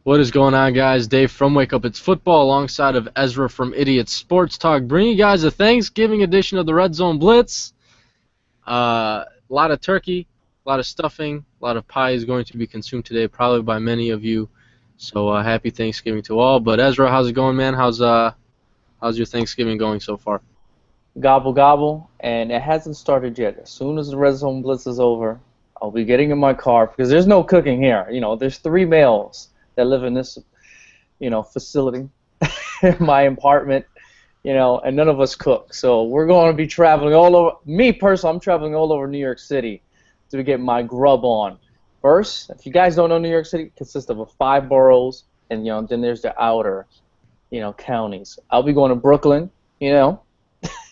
What is going on, guys? Dave from Wake Up It's Football alongside of Ezra from Idiot Sports Talk, bringing you guys a Thanksgiving edition of the Red Zone Blitz. A lot of turkey, a lot of stuffing, a lot of pie is going to be consumed today, probably by many of you. So happy Thanksgiving to all. But Ezra, how's it going, man? How's your Thanksgiving going so far? Gobble gobble, and it hasn't started yet. As soon as the Red Zone Blitz is over, I'll be getting in my car because there's no cooking here. There's 3 males that live in this, facility, in my apartment, and none of us cook. So we're going to be traveling all over. Me personally, I'm traveling all over New York City to get my grub on. First, if you guys don't know, New York City consists of 5 boroughs, and then there's the outer, counties. I'll be going to Brooklyn, Brooklyn.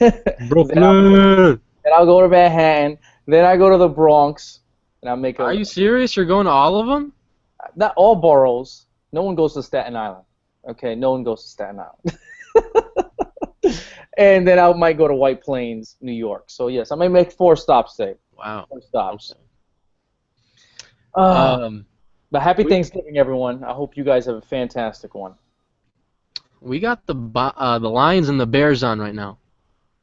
Then I'll go to Manhattan. Then I go to the Bronx, and I'll make. Are you serious? You're going to all of them? Not all boroughs. No one goes to Staten Island. Okay, no one goes to Staten Island. And then I might go to White Plains, New York. So yes, I may make 4 stops today. Wow. 4 stops. Okay. But happy Thanksgiving, everyone. I hope you guys have a fantastic one. We got the Lions and the Bears on right now,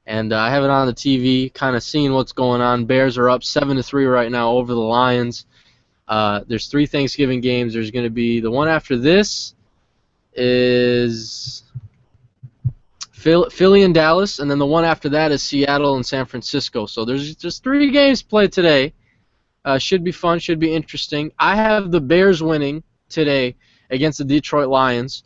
and I have it on the TV, kind of seeing what's going on. Bears are up 7-3 right now over the Lions. There's 3 Thanksgiving games. There's going to be the one after this is Philly and Dallas, and then the one after that is Seattle and San Francisco. So there's just 3 games played today. Should be fun, should be interesting. I have the Bears winning today against the Detroit Lions.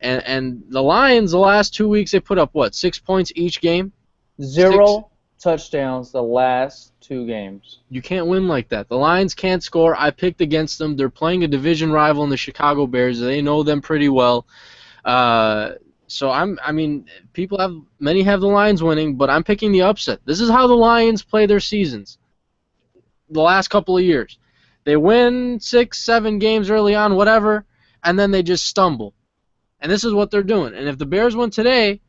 And the Lions, the last 2 weeks, they put up, 6 points each game? 0 touchdowns the last 2 games. You can't win like that. The Lions can't score. I picked against them. They're playing a division rival in the Chicago Bears. They know them pretty well. So many have the Lions winning, but I'm picking the upset. This is how the Lions play their seasons the last couple of years. They win 6, 7 games early on, whatever, and then they just stumble. And this is what they're doing. And if the Bears win today,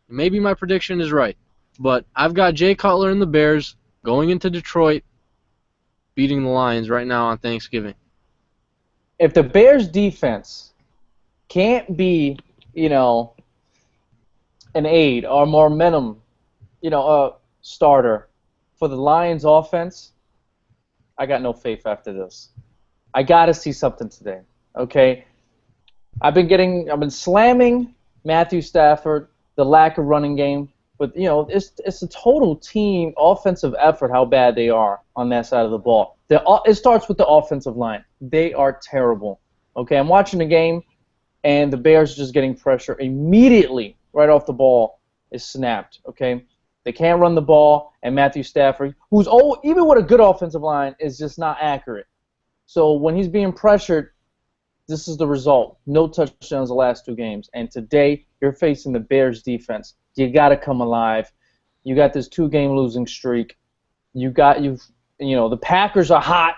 maybe my prediction is right. But I've got Jay Cutler and the Bears going into Detroit, beating the Lions right now on Thanksgiving. If the Bears defense can't be, an aid or momentum, a starter for the Lions offense, I got no faith after this. I got to see something today, okay? I've been slamming Matthew Stafford, the lack of running game, but it's a total team offensive effort how bad they are on that side of the ball. It starts with the offensive line. They are terrible. Okay, I'm watching the game, and the Bears are just getting pressure immediately right off the ball is snapped. Okay, they can't run the ball, and Matthew Stafford, who's even with a good offensive line, is just not accurate. So when he's being pressured, this is the result. No touchdowns the last 2 games. And today, you're facing the Bears defense. You got to come alive. You got this 2-game losing streak. The Packers are hot.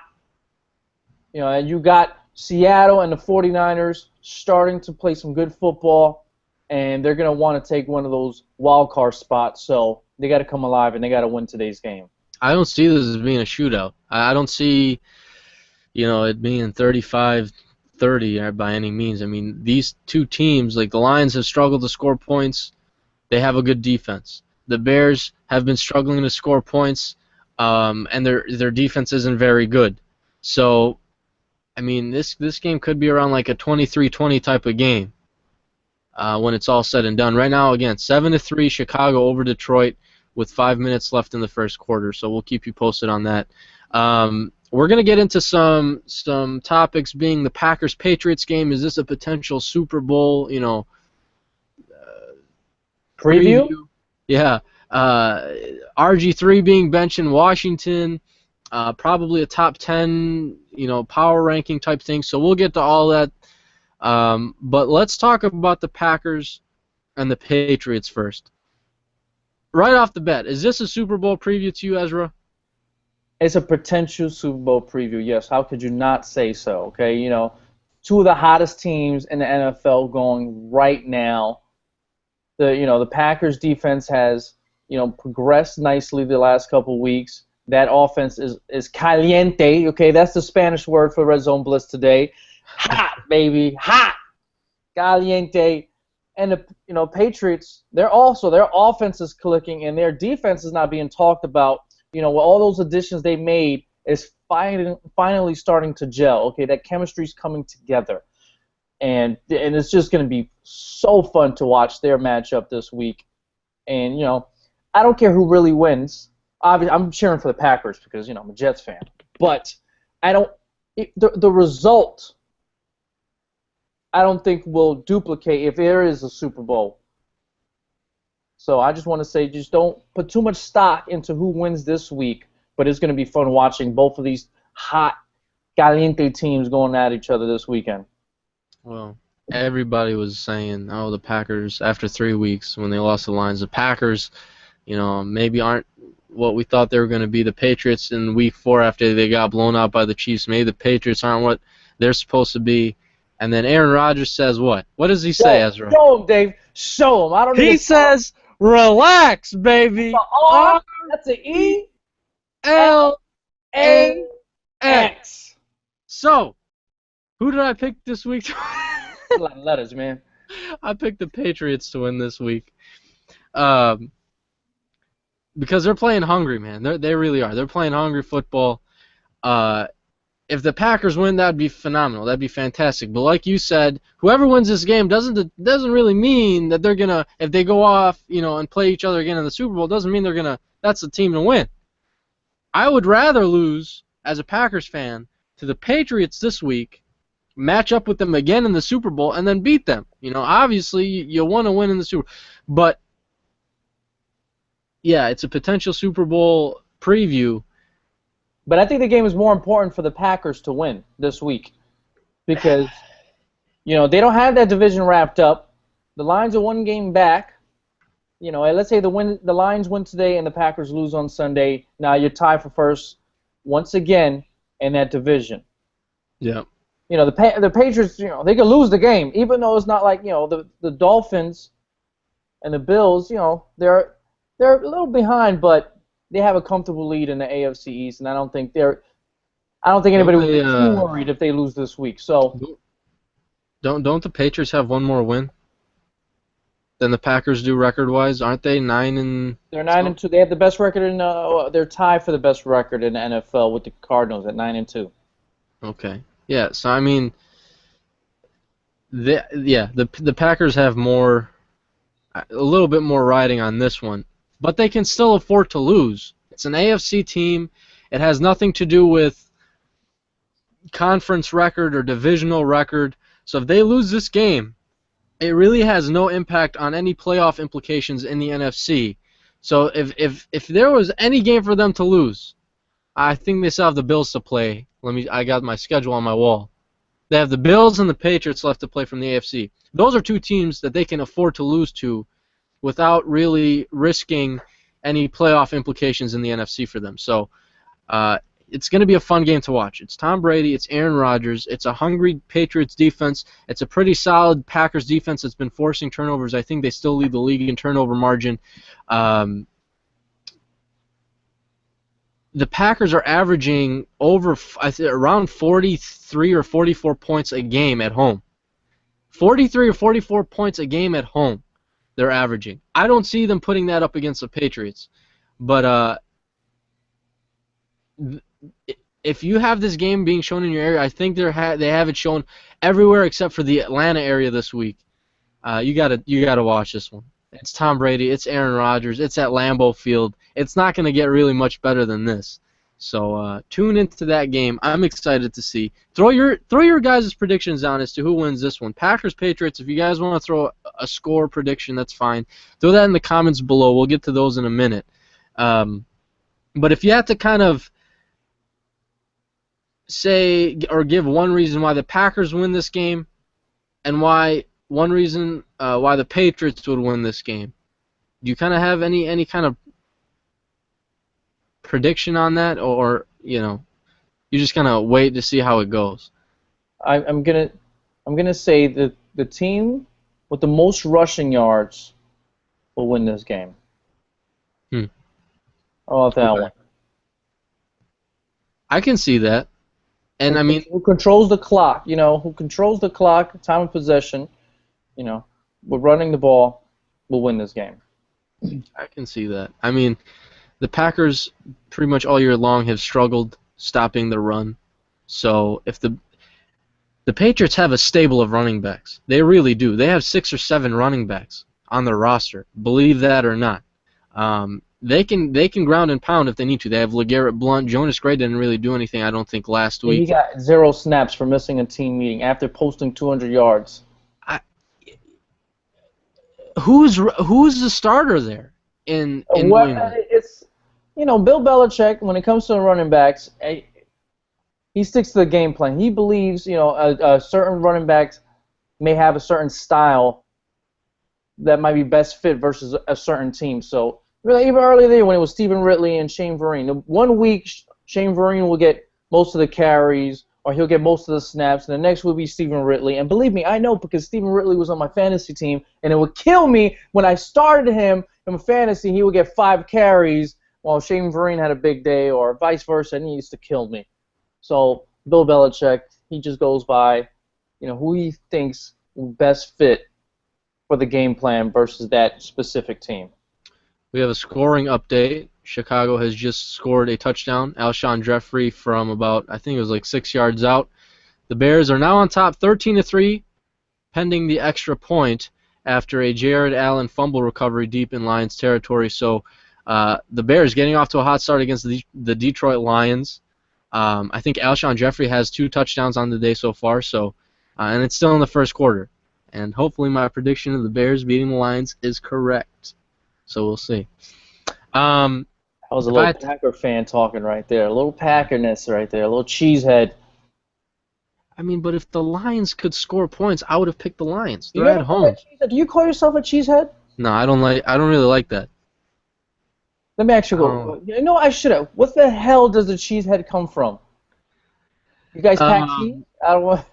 And you got Seattle and the 49ers starting to play some good football, and they're going to want to take one of those wild card spots. So they got to come alive, and they got to win today's game. I don't see this as being a shootout. I don't see, it being 35-30 by any means. I mean, these 2 teams, like the Lions, have struggled to score points. They have a good defense. The Bears have been struggling to score points, and their defense isn't very good. So, I mean, this game could be around like a 23-20 type of game when it's all said and done. Right now, again, 7-3 Chicago over Detroit with 5 minutes left in the first quarter. So we'll keep you posted on that. We're going to get into some topics, being the Packers-Patriots game. Is this a potential Super Bowl, preview? Yeah. RG3 being benched in Washington, probably a top 10, power ranking type thing. So we'll get to all that. But let's talk about the Packers and the Patriots first. Right off the bat, is this a Super Bowl preview to you, Ezra? It's a potential Super Bowl preview, yes. How could you not say so? Okay, 2 of the hottest teams in the NFL going right now. The Packers defense has progressed nicely the last couple weeks. That offense is caliente. Okay, that's the Spanish word for Red Zone Blitz today. Hot, baby, hot. caliente. And the Patriots, their offense is clicking and their defense is not being talked about. With all those additions they made, is finally starting to gel. Okay, that chemistry's coming together, and it's just going to be so fun to watch their matchup this week. And I don't care who really wins. Obviously, I'm cheering for the Packers because I'm a Jets fan. But the result, I don't think will duplicate if there is a Super Bowl. So I just want to say, just don't put too much stock into who wins this week. But it's going to be fun watching both of these hot, caliente teams going at each other this weekend. Well, everybody was saying, oh, the Packers, after 3 weeks when they lost the Lions, the Packers, maybe aren't what we thought they were going to be. The Patriots in week 4 after they got blown out by the Chiefs, maybe the Patriots aren't what they're supposed to be. And then Aaron Rodgers says what? What does he say, Ezra? Show him, Dave. Show him. I don't know. He says, relax, baby. R, that's an E. L-A-X. So, who did I pick this week? A lot of letters, man. I picked the Patriots to win this week. Because they're playing hungry, man. They really are. They're playing hungry football. If the Packers win, that'd be phenomenal. That'd be fantastic. But like you said, whoever wins this game doesn't really mean that they're gonna. If they go off, and play each other again in the Super Bowl, doesn't mean they're gonna. That's the team to win. I would rather lose as a Packers fan to the Patriots this week, match up with them again in the Super Bowl, and then beat them. Obviously you want to win in the Super Bowl, but yeah, it's a potential Super Bowl preview. But I think the game is more important for the Packers to win this week because, they don't have that division wrapped up. The Lions are 1 game back. Let's say the Lions win today and the Packers lose on Sunday. Now you're tied for first once again in that division. Yeah. The Patriots, they could lose the game, even though it's not like, the Dolphins and the Bills, they're a little behind, but they have a comfortable lead in the AFC East, and I don't think anybody would be too worried if they lose this week. So don't the Patriots have one more win than the Packers do record-wise? Aren't they 9-? They're 9-2. They have the best record in. They're tied for the best record in the NFL with the Cardinals at 9-2. Okay. Yeah. So I mean, the Packers have a little bit more riding on this one. But they can still afford to lose. It's an AFC team. It has nothing to do with conference record or divisional record. So if they lose this game, it really has no impact on any playoff implications in the NFC. So if there was any game for them to lose, I think they still have the Bills to play. I got my schedule on my wall. They have the Bills and the Patriots left to play from the AFC. Those are 2 teams that they can afford to lose to without really risking any playoff implications in the NFC for them. So it's going to be a fun game to watch. It's Tom Brady. It's Aaron Rodgers. It's a hungry Patriots defense. It's a pretty solid Packers defense that's been forcing turnovers. I think they still lead the league in turnover margin. The Packers are averaging around 43 or 44 points a game at home. 43 or 44 points a game at home. They're averaging. I don't see them putting that up against the Patriots. But if you have this game being shown in your area, I think they have it shown everywhere except for the Atlanta area this week. You gotta watch this one. It's Tom Brady. It's Aaron Rodgers. It's at Lambeau Field. It's not going to get really much better than this. So tune into that game. I'm excited to see. Throw your guys' predictions down as to who wins this one. Packers, Patriots. If you guys want to throw a score prediction, that's fine. Throw that in the comments below. We'll get to those in a minute. But if you have to kind of say or give one reason why the Packers win this game, and one reason why the Patriots would win this game, do you kind of have any kind of prediction on that, or you just kind of wait to see how it goes? I'm gonna say that the team with the most rushing yards will win this game. How about that one? I can see that, and I mean, who controls the clock? Who controls the clock, time of possession, with running the ball, we'll win this game. I can see that. I mean, the Packers pretty much all year long have struggled stopping the run. So if the Patriots have a stable of running backs, they really do. They have 6 or 7 running backs on their roster. Believe that or not. They can ground and pound if they need to. They have LeGarrette Blount. Jonas Gray didn't really do anything, I don't think, last week. He got 0 snaps for missing a team meeting after posting 200 yards. Who's the starter there in New England? It's Bill Belichick, when it comes to running backs, he sticks to the game plan. He believes certain running backs may have a certain style that might be best fit versus a certain team. So really, even earlier when it was Stephen Ridley and Shane Vereen, one week Shane Vereen will get most of the carries, or he'll get most of the snaps, and the next will be Stephen Ridley. And believe me, I know, because Stephen Ridley was on my fantasy team, and it would kill me when I started him in fantasy. He would get 5 carries while Shane Vereen had a big day, or vice versa, and he used to kill me. So Bill Belichick, he just goes by, who he thinks will best fit for the game plan versus that specific team. We have a scoring update. Chicago has just scored a touchdown. Alshon Jeffrey from about, I think it was like 6 yards out. The Bears are now on top 13-3, pending the extra point after a Jared Allen fumble recovery deep in Lions territory. So the Bears getting off to a hot start against the Detroit Lions. I think Alshon Jeffrey has 2 touchdowns on the day so far, so and it's still in the first quarter. And hopefully my prediction of the Bears beating the Lions is correct. So we'll see. I was a little Packer fan talking right there. A little Packerness right there. A little cheesehead. I mean, but if the Lions could score points, I would have picked the Lions. They're at home. Do you call yourself a cheesehead? No, I don't really like that. Let me actually go. I should have. What the hell does the cheesehead come from? You guys pack cheese? I don't want.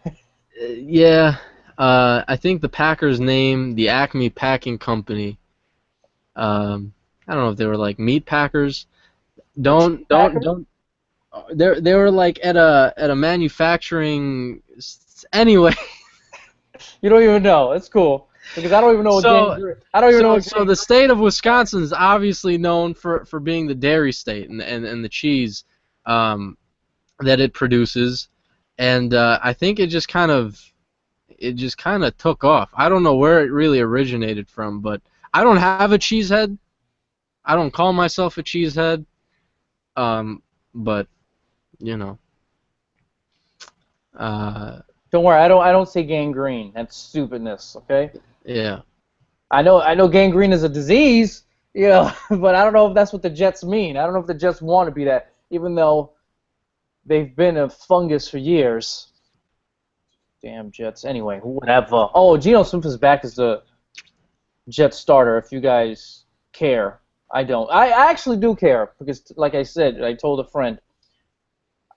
Yeah. I think the Packers name the Acme Packing Company. I don't know if they were like meat packers. They were like at a manufacturing. Anyway. You don't even know. It's cool because I don't even know what know. So the state of Wisconsin is obviously known for being the dairy state and the cheese that it produces, and I think it just kind of took off. I don't know where it really originated from, but I don't have a cheesehead. I don't call myself a cheesehead, but Don't worry, I don't say gangrene. That's stupidness, okay? Yeah. I know gangrene is a disease, but I don't know if that's what the Jets mean. I don't know if the Jets want to be that, even though they've been a fungus for years. Damn Jets. Anyway, whatever. Oh, Geno Smith is back as the Jets starter, if you guys care. I don't. I actually do care because, like I said, I told a friend,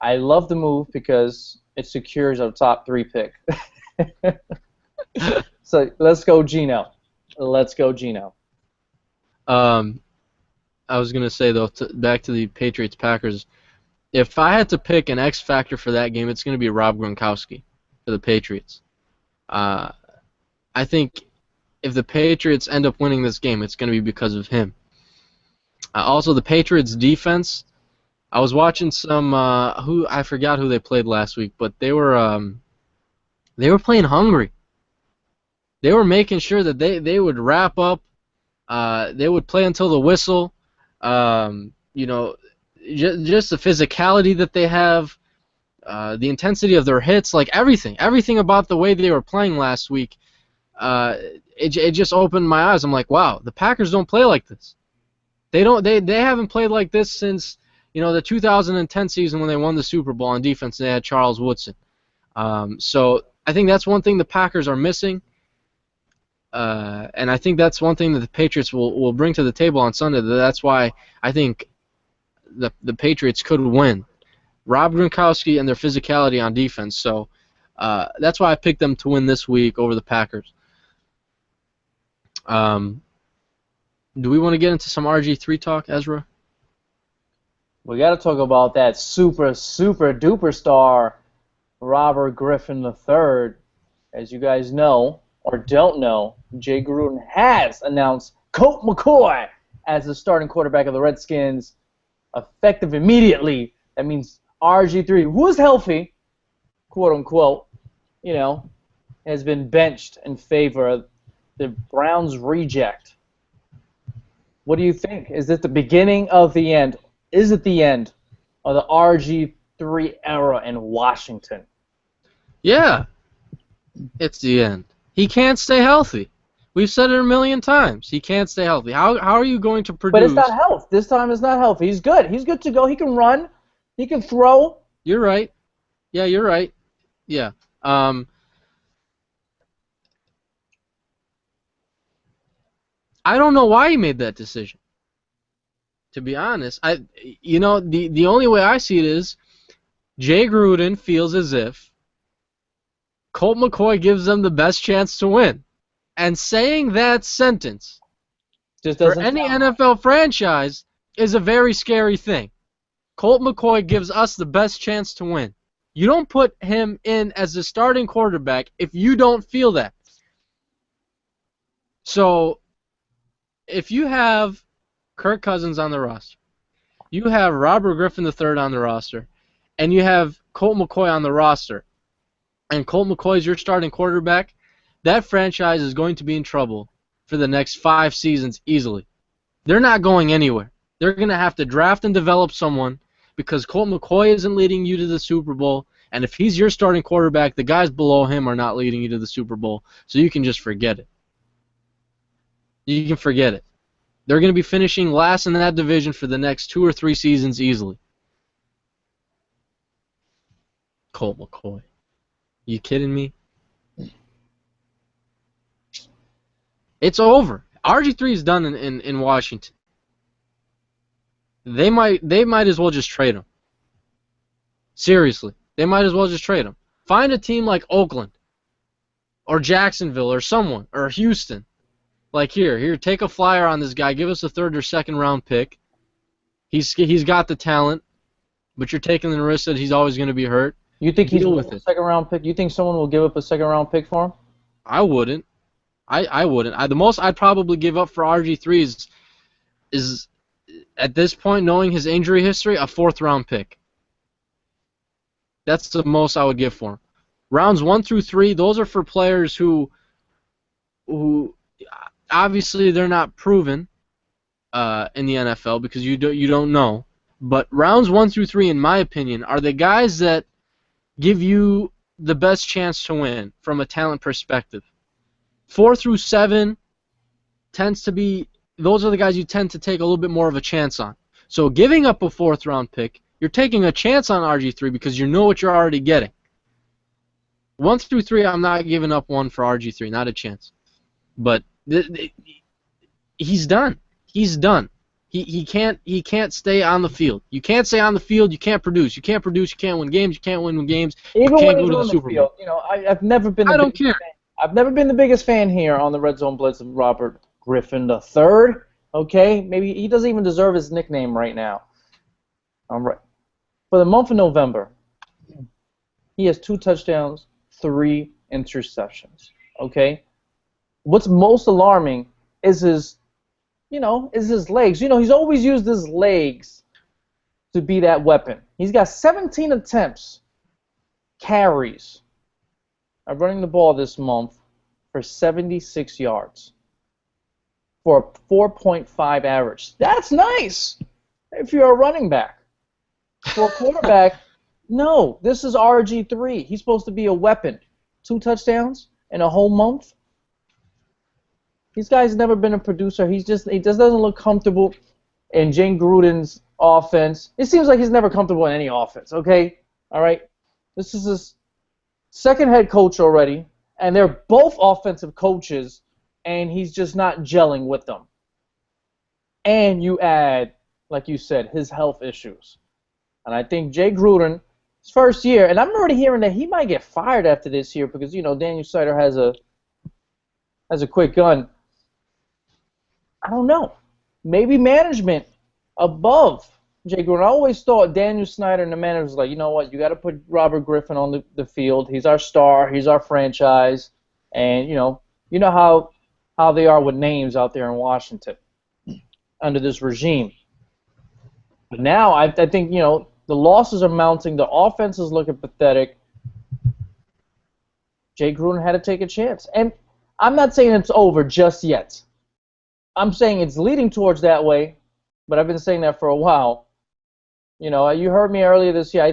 I love the move because it secures our top 3 pick. So let's go Geno. Let's go Geno. I was going to say, though, back to the Patriots-Packers, if I had to pick an X factor for that game, it's going to be Rob Gronkowski for the Patriots. I think if the Patriots end up winning this game, it's going to be because of him. Also, the Patriots' defense, I was watching some, I forgot who they played last week, but they were playing hungry. They were making sure that they would wrap up, they would play until the whistle, just the physicality that they have, the intensity of their hits, like everything about the way they were playing last week, it just opened my eyes. I'm like, wow, the Packers don't play like this. They haven't played like this since the 2010 season when they won the Super Bowl on defense and they had Charles Woodson. So I think that's one thing the Packers are missing, and I think that's one thing that the Patriots will bring to the table on Sunday. That's why I think the Patriots could win. Rob Gronkowski and their physicality on defense. So that's why I picked them to win this week over the Packers. Do we want to get into some RG3 talk, Ezra? We got to talk about that super duper star, Robert Griffin III. As you guys know, or don't know, Jay Gruden has announced Colt McCoy as the starting quarterback of the Redskins, effective immediately. That means RG3, who is healthy, quote unquote, has been benched in favor of the Browns' reject. What do you think? Is it the beginning of the end? Is it the end of the RG3 era in Washington? Yeah, it's the end. He can't stay healthy. We've said it a million times. He can't stay healthy. How are you going to produce? But it's not health. This time it's not health. He's good. He's good to go. He can run. He can throw. You're right. Yeah, you're right. Yeah. I don't know why he made that decision. To be honest, the only way I see it is Jay Gruden feels as if Colt McCoy gives them the best chance to win. And saying that sentence just for any NFL franchise is a very scary thing. Colt McCoy gives us the best chance to win. You don't put him in as the starting quarterback if you don't feel that. So, if you have Kirk Cousins on the roster, you have Robert Griffin III on the roster, and you have Colt McCoy on the roster, and Colt McCoy is your starting quarterback, that franchise is going to be in trouble for the next 5 seasons easily. They're not going anywhere. They're going to have to draft and develop someone because Colt McCoy isn't leading you to the Super Bowl, and if he's your starting quarterback, the guys below him are not leading you to the Super Bowl, so you can just forget it. You can forget it. They're going to be finishing last in that division for the next 2 or 3 seasons easily. Colt McCoy. You kidding me? It's over. RG3 is done in Washington. They might as well just trade him. Seriously. They might as well just trade him. Find a team like Oakland or Jacksonville or someone or Houston. Like here, take a flyer on this guy. Give us a 3rd or 2nd round pick. He's got the talent, but you're taking the risk that he's always going to be hurt. You think he's worth a 2nd round pick? You think someone will give up a 2nd round pick for him? I wouldn't. I wouldn't. The most I'd probably give up for RG3 is at this point, knowing his injury history, a 4th round pick. That's the most I would give for him. Rounds 1 through 3, those are for players who obviously they're not proven in the NFL because you don't know. But rounds 1 through 3, in my opinion, are the guys that give you the best chance to win from a talent perspective. 4 through 7 tends to be, those are the guys you tend to take a little bit more of a chance on. So giving up a 4th round pick, you're taking a chance on RG3 because you know what you're already getting. 1 through 3, I'm not giving up one for RG3, not a chance. But he's done. He's done. He can't stay on the field. You can't stay on the field. You can't produce. You can't produce. You can't win games. You can't win games. Even you can't when go to he's the on Super the Bowl. field, I've never been. I don't care. I've never been the biggest fan here on the Red Zone Blitz of Robert Griffin III. Okay, maybe he doesn't even deserve his nickname right now. All right. For the month of November, he has 2 touchdowns, 3 interceptions. Okay. What's most alarming is his legs. He's always used his legs to be that weapon. He's got 17 attempts, carries, of running the ball this month for 76 yards for a 4.5 average. That's nice if you're a running back. For a quarterback, no, this is RG3. He's supposed to be a weapon. 2 touchdowns in a whole month. These guys never been a producer. He just doesn't look comfortable in Jay Gruden's offense. It seems like he's never comfortable in any offense, okay? All right? This is his 2nd head coach already, and they're both offensive coaches, and he's just not gelling with them. And you add, like you said, his health issues. And I think Jay Gruden, his first year, and I'm already hearing that he might get fired after this year because, Daniel Snyder has a quick gun. I don't know. Maybe management above Jay Gruden. I always thought Daniel Snyder and the manager was like, you know what, you got to put Robert Griffin on the field. He's our star. He's our franchise. And, You know how they are with names out there in Washington under this regime. But now I think, the losses are mounting. The offense is looking pathetic. Jay Gruden had to take a chance. And I'm not saying it's over just yet. I'm saying it's leading towards that way, but I've been saying that for a while. You heard me earlier this year.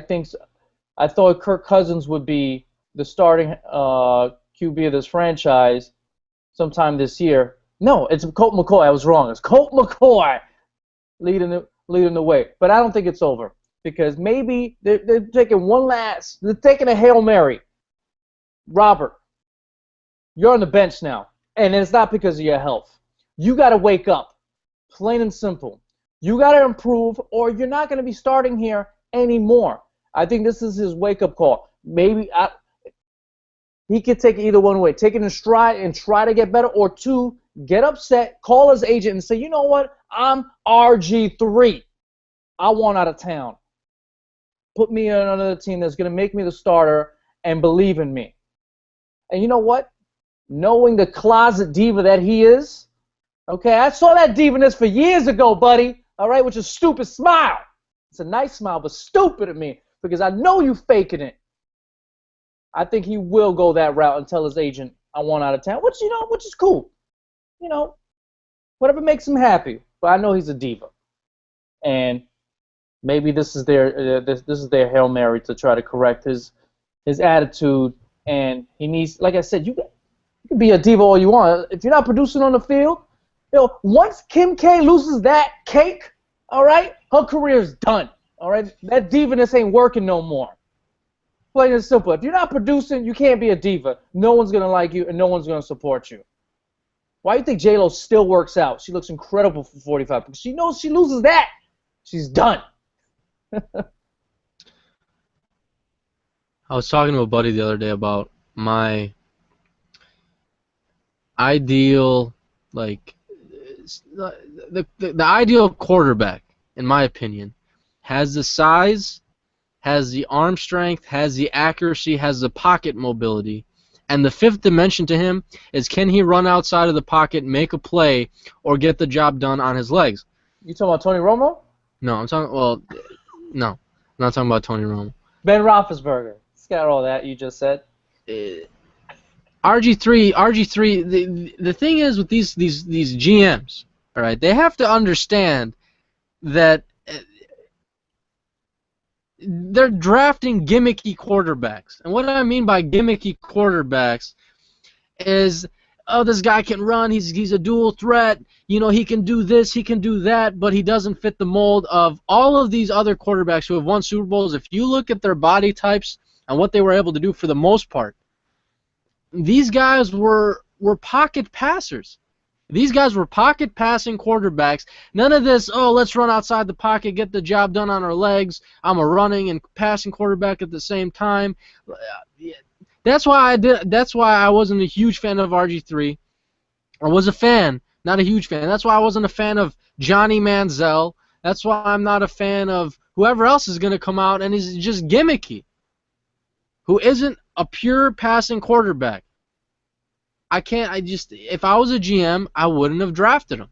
I thought Kirk Cousins would be the starting QB of this franchise sometime this year. No, it's Colt McCoy. I was wrong. It's Colt McCoy leading the way. But I don't think it's over because maybe they're taking they're taking a Hail Mary. Robert, you're on the bench now, and it's not because of your health. You got to wake up, plain and simple. You got to improve, or you're not going to be starting here anymore. I think this is his wake-up call. Maybe he could take it either one way. Take it in stride and try to get better, or two, get upset, call his agent and say, you know what, I'm RG3. I want out of town. Put me on another team that's going to make me the starter and believe in me. And you know what? Knowing the closet diva that he is, okay, I saw that divaness for years ago, buddy, all right, with your stupid smile. It's a nice smile, but stupid at me because I know you faking it. I think he will go that route and tell his agent, I want out of town, which is cool. Whatever makes him happy. But I know he's a diva. And maybe this is their Hail Mary to try to correct his attitude. And he needs, like I said, you can be a diva all you want. If you're not producing on the field, once Kim K loses that cake, all right, her career's done. All right, that divaness ain't working no more. Plain and simple. If you're not producing, you can't be a diva. No one's gonna like you, and no one's gonna support you. Why do you think J-Lo still works out? She looks incredible for 45 because she knows she loses that, she's done. I was talking to a buddy the other day about my ideal, the ideal quarterback, in my opinion, has the size, has the arm strength, has the accuracy, has the pocket mobility, and the fifth dimension to him is can he run outside of the pocket, make a play, or get the job done on his legs. You talking about Tony Romo? No, I'm not talking about Tony Romo. Ben Roethlisberger. He's got all that you just said. RG3. The thing is with these GMs, all right, they have to understand that they're drafting gimmicky quarterbacks. And what I mean by gimmicky quarterbacks is, this guy can run, he's a dual threat, he can do this, he can do that, but he doesn't fit the mold of all of these other quarterbacks who have won Super Bowls. If you look at their body types and what they were able to do for the most part, these guys were pocket passers. These guys were pocket passing quarterbacks. None of this, let's run outside the pocket, get the job done on our legs. I'm a running and passing quarterback at the same time. That's why I wasn't a huge fan of RG3. I was a fan, not a huge fan. That's why I wasn't a fan of Johnny Manziel. That's why I'm not a fan of whoever else is going to come out and is just gimmicky, who isn't a pure passing quarterback. If I was a GM, I wouldn't have drafted him.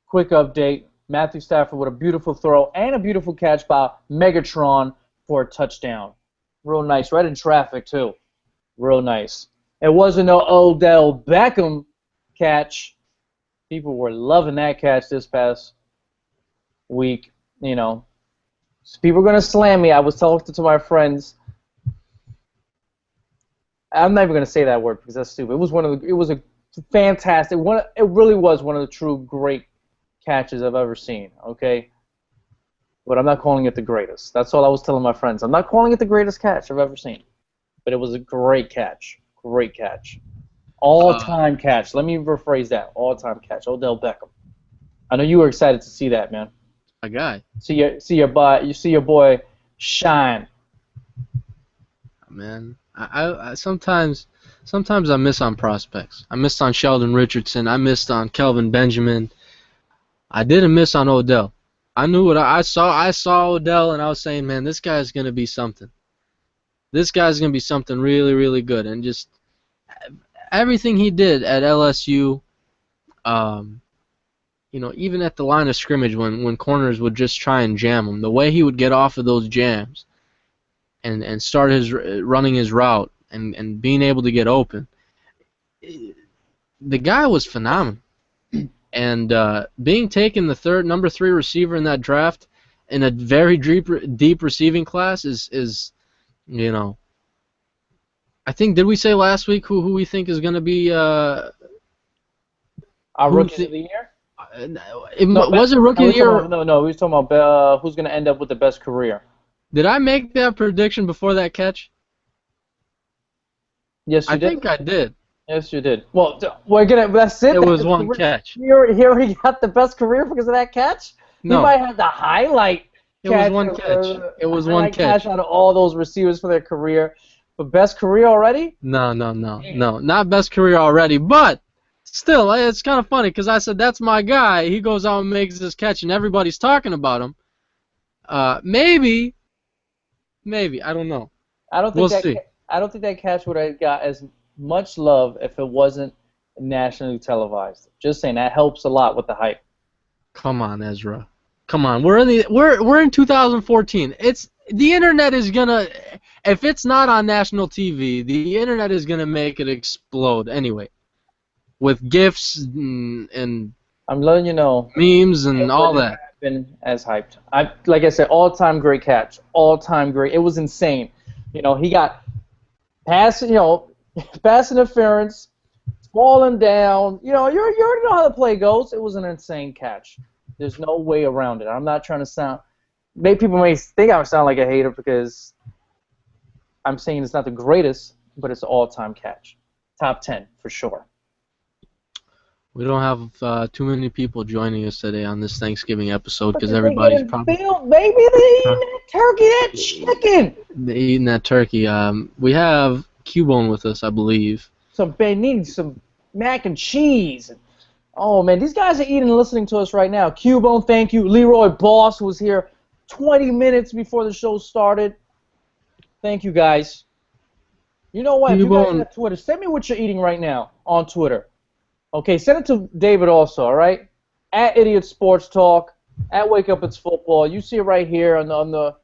Quick update. Matthew Stafford with a beautiful throw and a beautiful catch by Megatron for a touchdown. Real nice. Right in traffic, too. Real nice. It wasn't no Odell Beckham catch. People were loving that catch this past week. People were going to slam me. I was talking to my friends. I'm not even going to say that word because that's stupid. It was a fantastic one. It really was one of the true great catches I've ever seen. Okay, but I'm not calling it the greatest. That's all I was telling my friends. I'm not calling it the greatest catch I've ever seen, but it was a great catch. Great catch. All-time catch. Let me rephrase that. All-time catch. Odell Beckham. I know you were excited to see that, man. A guy. See your boy shine. Man. I sometimes I miss on prospects. I missed on Sheldon Richardson. I missed on Kelvin Benjamin. I didn't miss on Odell. I knew what I saw. I saw Odell, and I was saying, man, this guy's gonna be something. This guy's gonna be something really, really good. And just everything he did at LSU, even at the line of scrimmage when corners would just try and jam him, the way he would get off of those jams and start running his route and being able to get open, the guy was phenomenal. And being taken the number 3 receiver in that draft in a very deep receiving class is I think, did we say last week who we think is going to be our rookie of the year? Was it rookie of the year? No, we were talking about who's going to end up with the best career. Did I make that prediction before that catch? Yes, you did. I think I did. Yes, you did. Well, that's it. It was one catch. He already got the best career because of that catch? No. He might have the highlight catch. It was one catch. It was one catch out of all those receivers for their career. But best career already? No. Not best career already. But still, it's kind of funny because I said, that's my guy. He goes out and makes this catch, and everybody's talking about him. Maybe. I don't know. We'll see. I don't think that catch would have got as much love if it wasn't nationally televised. Just saying, that helps a lot with the hype. Come on, Ezra. Come on. We're in 2014. The internet is gonna, if it's not on national TV, the internet is gonna make it explode anyway, with GIFs and I'm letting you know, memes and all that. Been as hyped. Like I said, all-time great catch, all-time great. It was insane. He got pass interference, falling down. You already know how the play goes. It was an insane catch. There's no way around it. I'm not trying to people may think I sound like a hater because I'm saying it's not the greatest, but it's an all-time catch. Top 10 for sure. We don't have too many people joining us today on this Thanksgiving episode because everybody's probably... Maybe they're eating that turkey, that chicken. They're eating that turkey. We have Cubone with us, I believe. Some mac and cheese. Oh, man, these guys are eating and listening to us right now. Cubone, thank you. Leroy Boss was here 20 minutes before the show started. Thank you, guys. You know what? If you guys have Twitter, send me what you're eating right now on Twitter. Okay, send it to David also, all right? At Idiot Sports Talk, at Wake Up It's Football. You see it right here on the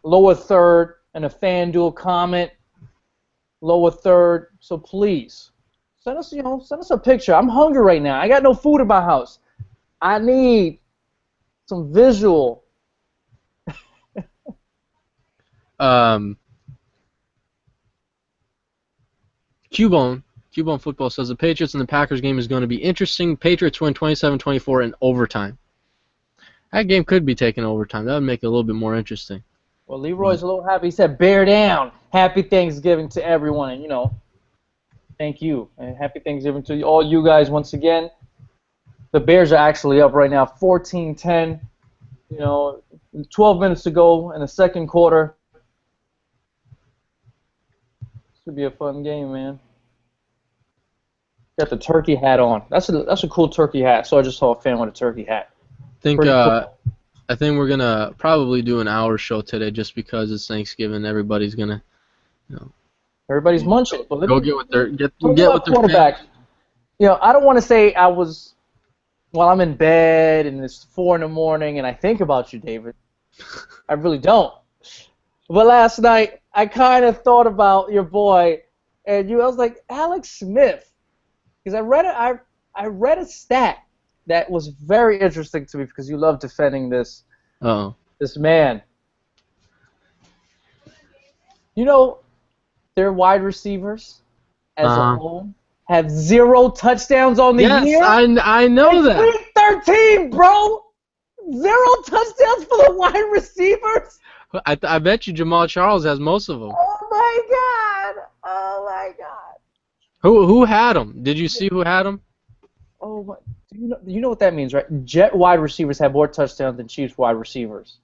lower third and a FanDuel comment, lower third. So please, send us a picture. I'm hungry right now. I got no food in my house. I need some visual. Cubone Football says the Patriots and the Packers game is going to be interesting. Patriots win 27-24 in overtime. That game could be taken overtime. That would make it a little bit more interesting. Well, Leroy's a little happy. He said, bear down. Happy Thanksgiving to everyone. And, thank you. And happy Thanksgiving to all you guys once again. The Bears are actually up right now, 14-10. 12 minutes to go in the second quarter. Should be a fun game, man. Got the turkey hat on. That's a cool turkey hat. So I just saw a fan with a turkey hat. I think we're gonna probably do an hour show today just because it's Thanksgiving. Everybody's gonna, everybody's munching. But go get with their quarterback. I don't want to say I'm in bed and it's 4 a.m. and I think about you, David. I really don't. But last night I kind of thought about your boy, and I was like, Alex Smith. Because I read a stat that was very interesting to me because you love defending this man. Their wide receivers as a whole have 0 touchdowns on the year. Yes, I know that. Week 13, bro. 0 touchdowns for the wide receivers. I bet you Jamal Charles has most of them. Oh my God. Who had him? Did you see who had him? Oh my! You know what that means, right? Jet wide receivers have more touchdowns than Chiefs wide receivers.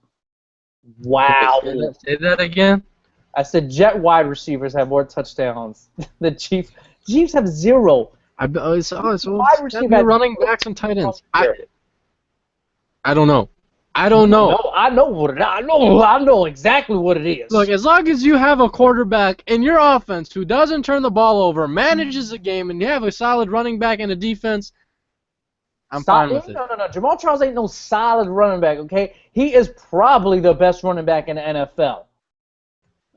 Wow! Say that again. I said Jet wide receivers have more touchdowns than Chiefs. Chiefs have 0. Wide receiver running backs and tight ends. I don't know. I don't know. No, I know what it. I know exactly what it is. Look, as long as you have a quarterback in your offense who doesn't turn the ball over, manages the game, and you have a solid running back and a defense, I'm fine with it. No. Jamal Charles ain't no solid running back. Okay, he is probably the best running back in the NFL.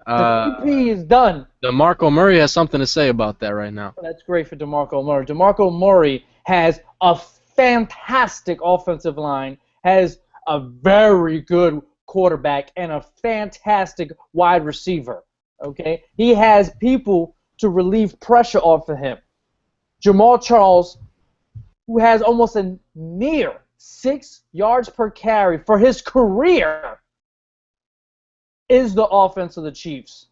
The PP is done. DeMarco Murray has something to say about that right now. That's great for DeMarco Murray. DeMarco Murray has a fantastic offensive line, has a very good quarterback, and a fantastic wide receiver. Okay, he has people to relieve pressure off of him. Jamal Charles, who has almost a near 6 yards per carry for his career, is the offense of the Chiefs.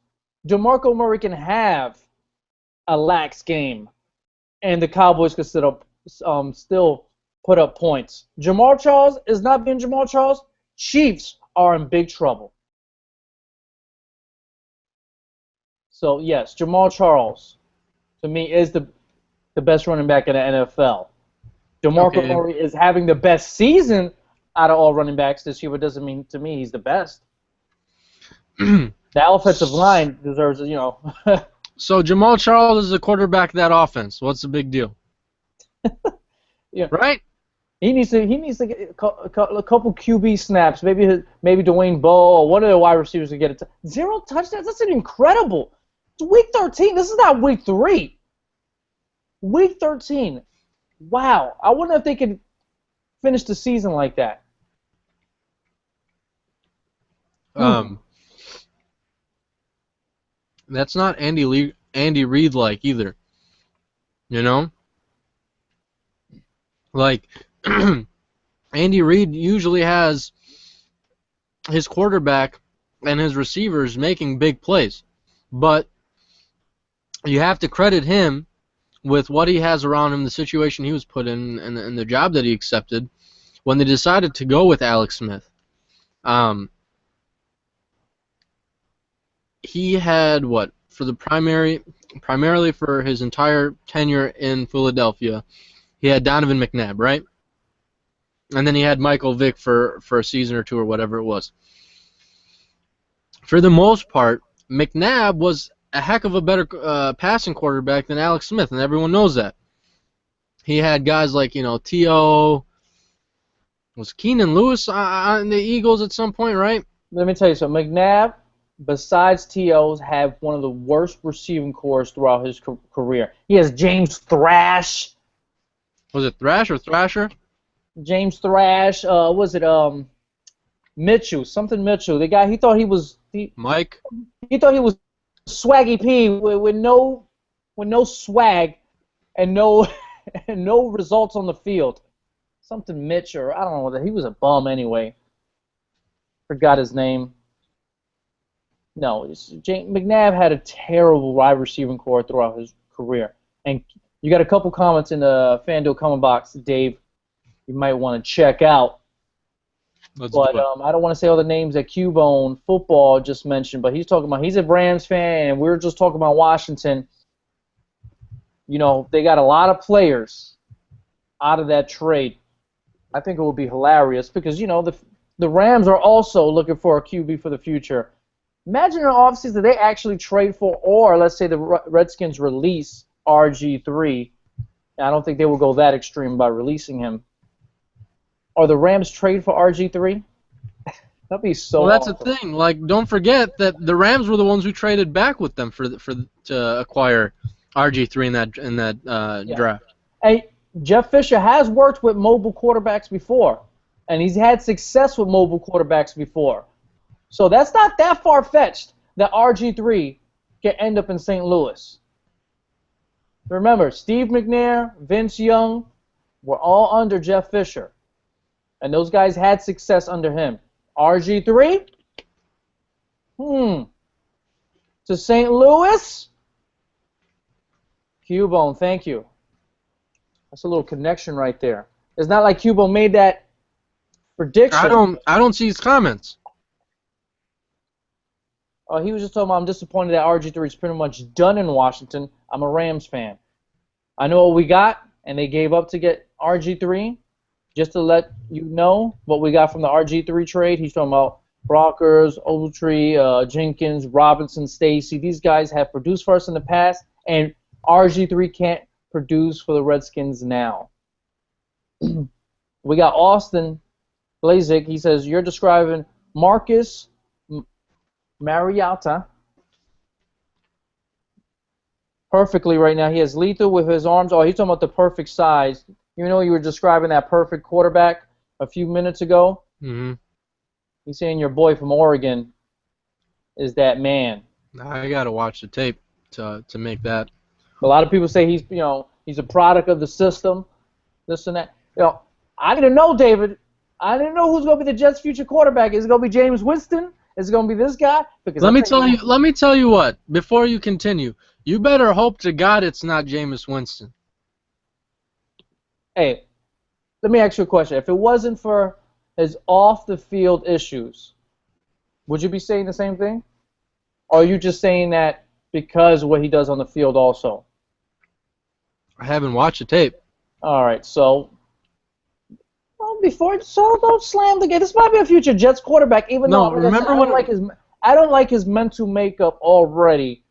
DeMarco Murray can have a lax game, and the Cowboys can still put up points. Jamal Charles is not being Jamal Charles. Chiefs are in big trouble. So, yes, Jamal Charles, to me, is the best running back in the NFL. DeMarco Murray is having the best season out of all running backs this year, but doesn't mean to me he's the best. The offensive line deserves, So Jamal Charles is the quarterback of that offense. What's the big deal? Yeah. Right? He needs to get a couple QB snaps. Maybe Dwayne Bowe or one of the wide receivers to get it. 0 touchdowns. That's incredible. It's week 13. This is not week 3. Week 13. Wow. I wonder if they could finish the season like that. That's not Andy Reid like either. You know? Like, Andy Reid usually has his quarterback and his receivers making big plays. But you have to credit him with what he has around him, the situation he was put in, and the job that he accepted when they decided to go with Alex Smith. He had for the primarily for his entire tenure in Philadelphia, he had Donovan McNabb, right? And then he had Michael Vick for a season or two or whatever it was. For the most part, McNabb was a heck of a better passing quarterback than Alex Smith, and everyone knows that. He had guys like, T.O. Was Keenan Lewis on the Eagles at some point, right? Let me tell you something. McNabb, besides T.O.'s, have one of the worst receiving corps throughout his career. He has James Thrash. Was it Thrash or Thrasher? James Thrash. Was it Mitchell? Something Mitchell. The guy he thought he was Mike. He thought he was Swaggy P with no swag and no and no results on the field. Something Mitch or I don't know what he was a bum anyway. Forgot his name. No, McNabb had a terrible wide receiving corps throughout his career. And you got a couple comments in the FanDuel comment box, Dave, you might want to check out. I don't want to say all the names that Cubone Football just mentioned, but he's a Rams fan, and we were just talking about Washington. They got a lot of players out of that trade. I think it would be hilarious because, the Rams are also looking for a QB for the future. Imagine an offseason they actually trade for, or let's say the Redskins release RG3. I don't think they will go that extreme by releasing him. Or the Rams trade for RG3? That'd be so Well, that's awesome. the thing. Like, don't forget that the Rams were the ones who traded back with them to acquire RG3 in that draft. Hey, Jeff Fisher has worked with mobile quarterbacks before, and he's had success with mobile quarterbacks before. So that's not that far-fetched that RG3 can end up in St. Louis. Remember, Steve McNair, Vince Young were all under Jeff Fisher. And those guys had success under him. RG3? To St. Louis? Cubone, thank you. That's a little connection right there. It's not like Cubone made that prediction. I don't see his comments. He was just talking about I'm disappointed that RG3 is pretty much done in Washington. I'm a Rams fan. I know what we got, and they gave up to get RG3. just to let you know what we got from the RG3 trade. He's talking about Brockers, Ogletree, Jenkins, Robinson, Stacy. These guys have produced for us in the past, and RG3 can't produce for the Redskins now. We got Austin Blazik. He says, you're describing Marcus Mariota perfectly right now. He has lethal with his arms. Oh, he's talking about the perfect size. You know, you were describing that perfect quarterback a few minutes ago. Mm-hmm. He's saying your boy from Oregon is that man. I gotta watch the tape to make that. A lot of people say he's a product of the system, this and that. I didn't know, David. I didn't know who's going to be the Jets' future quarterback. Is it going to be James Winston? Is it going to be this guy? Because Let me tell you what. Before you continue, you better hope to God it's not Jameis Winston. Hey, let me ask you a question. If it wasn't for his off-the-field issues, would you be saying the same thing? Or are you just saying that because of what he does on the field also? I haven't watched the tape. All right, so don't slam the game. This might be a future Jets quarterback, even though I don't like his mental makeup already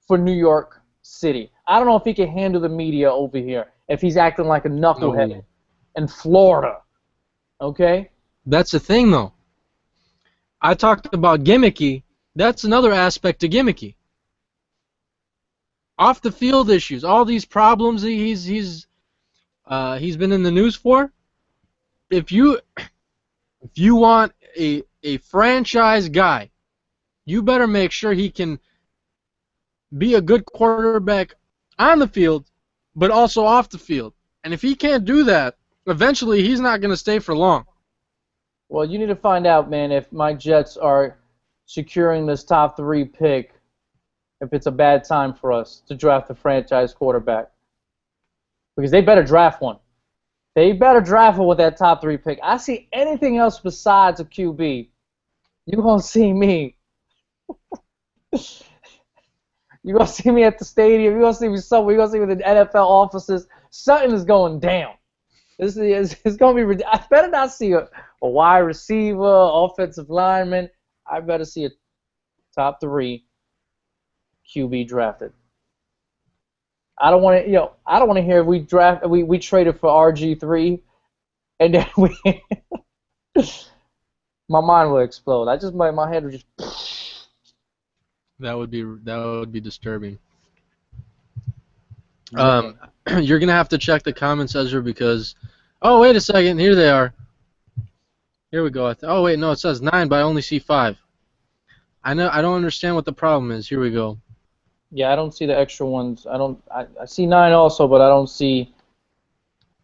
for New York City. I don't know if he can handle the media over here, if he's acting like a knucklehead in Florida. Okay? That's the thing, though. I talked about gimmicky. That's another aspect of gimmicky. Off the field issues, all these problems he's been in the news for. If you want a franchise guy, you better make sure he can be a good quarterback on the field, but also off the field. And if he can't do that, eventually he's not going to stay for long. Well, you need to find out, man, if my Jets are securing this top 3 pick, if it's a bad time for us to draft a franchise quarterback. Because they better draft one. They better draft one with that top 3 pick. I see anything else besides a QB, you gonna see me. You gonna see me at the stadium. You gonna see me somewhere. You gonna see me in the NFL offices. Something is going down. It's gonna be. I better not see a wide receiver, offensive lineman. I better see a top 3 QB drafted. I don't want to, I don't want to hear we traded for RG3, and then my mind will explode. My head would just. That would be disturbing. You're gonna have to check the comments, Ezra, because wait a second, here they are. Here we go. Oh wait, no, it says 9, but I only see 5. I don't understand what the problem is. Here we go. Yeah, I don't see the extra ones. I see 9 also, but I don't see.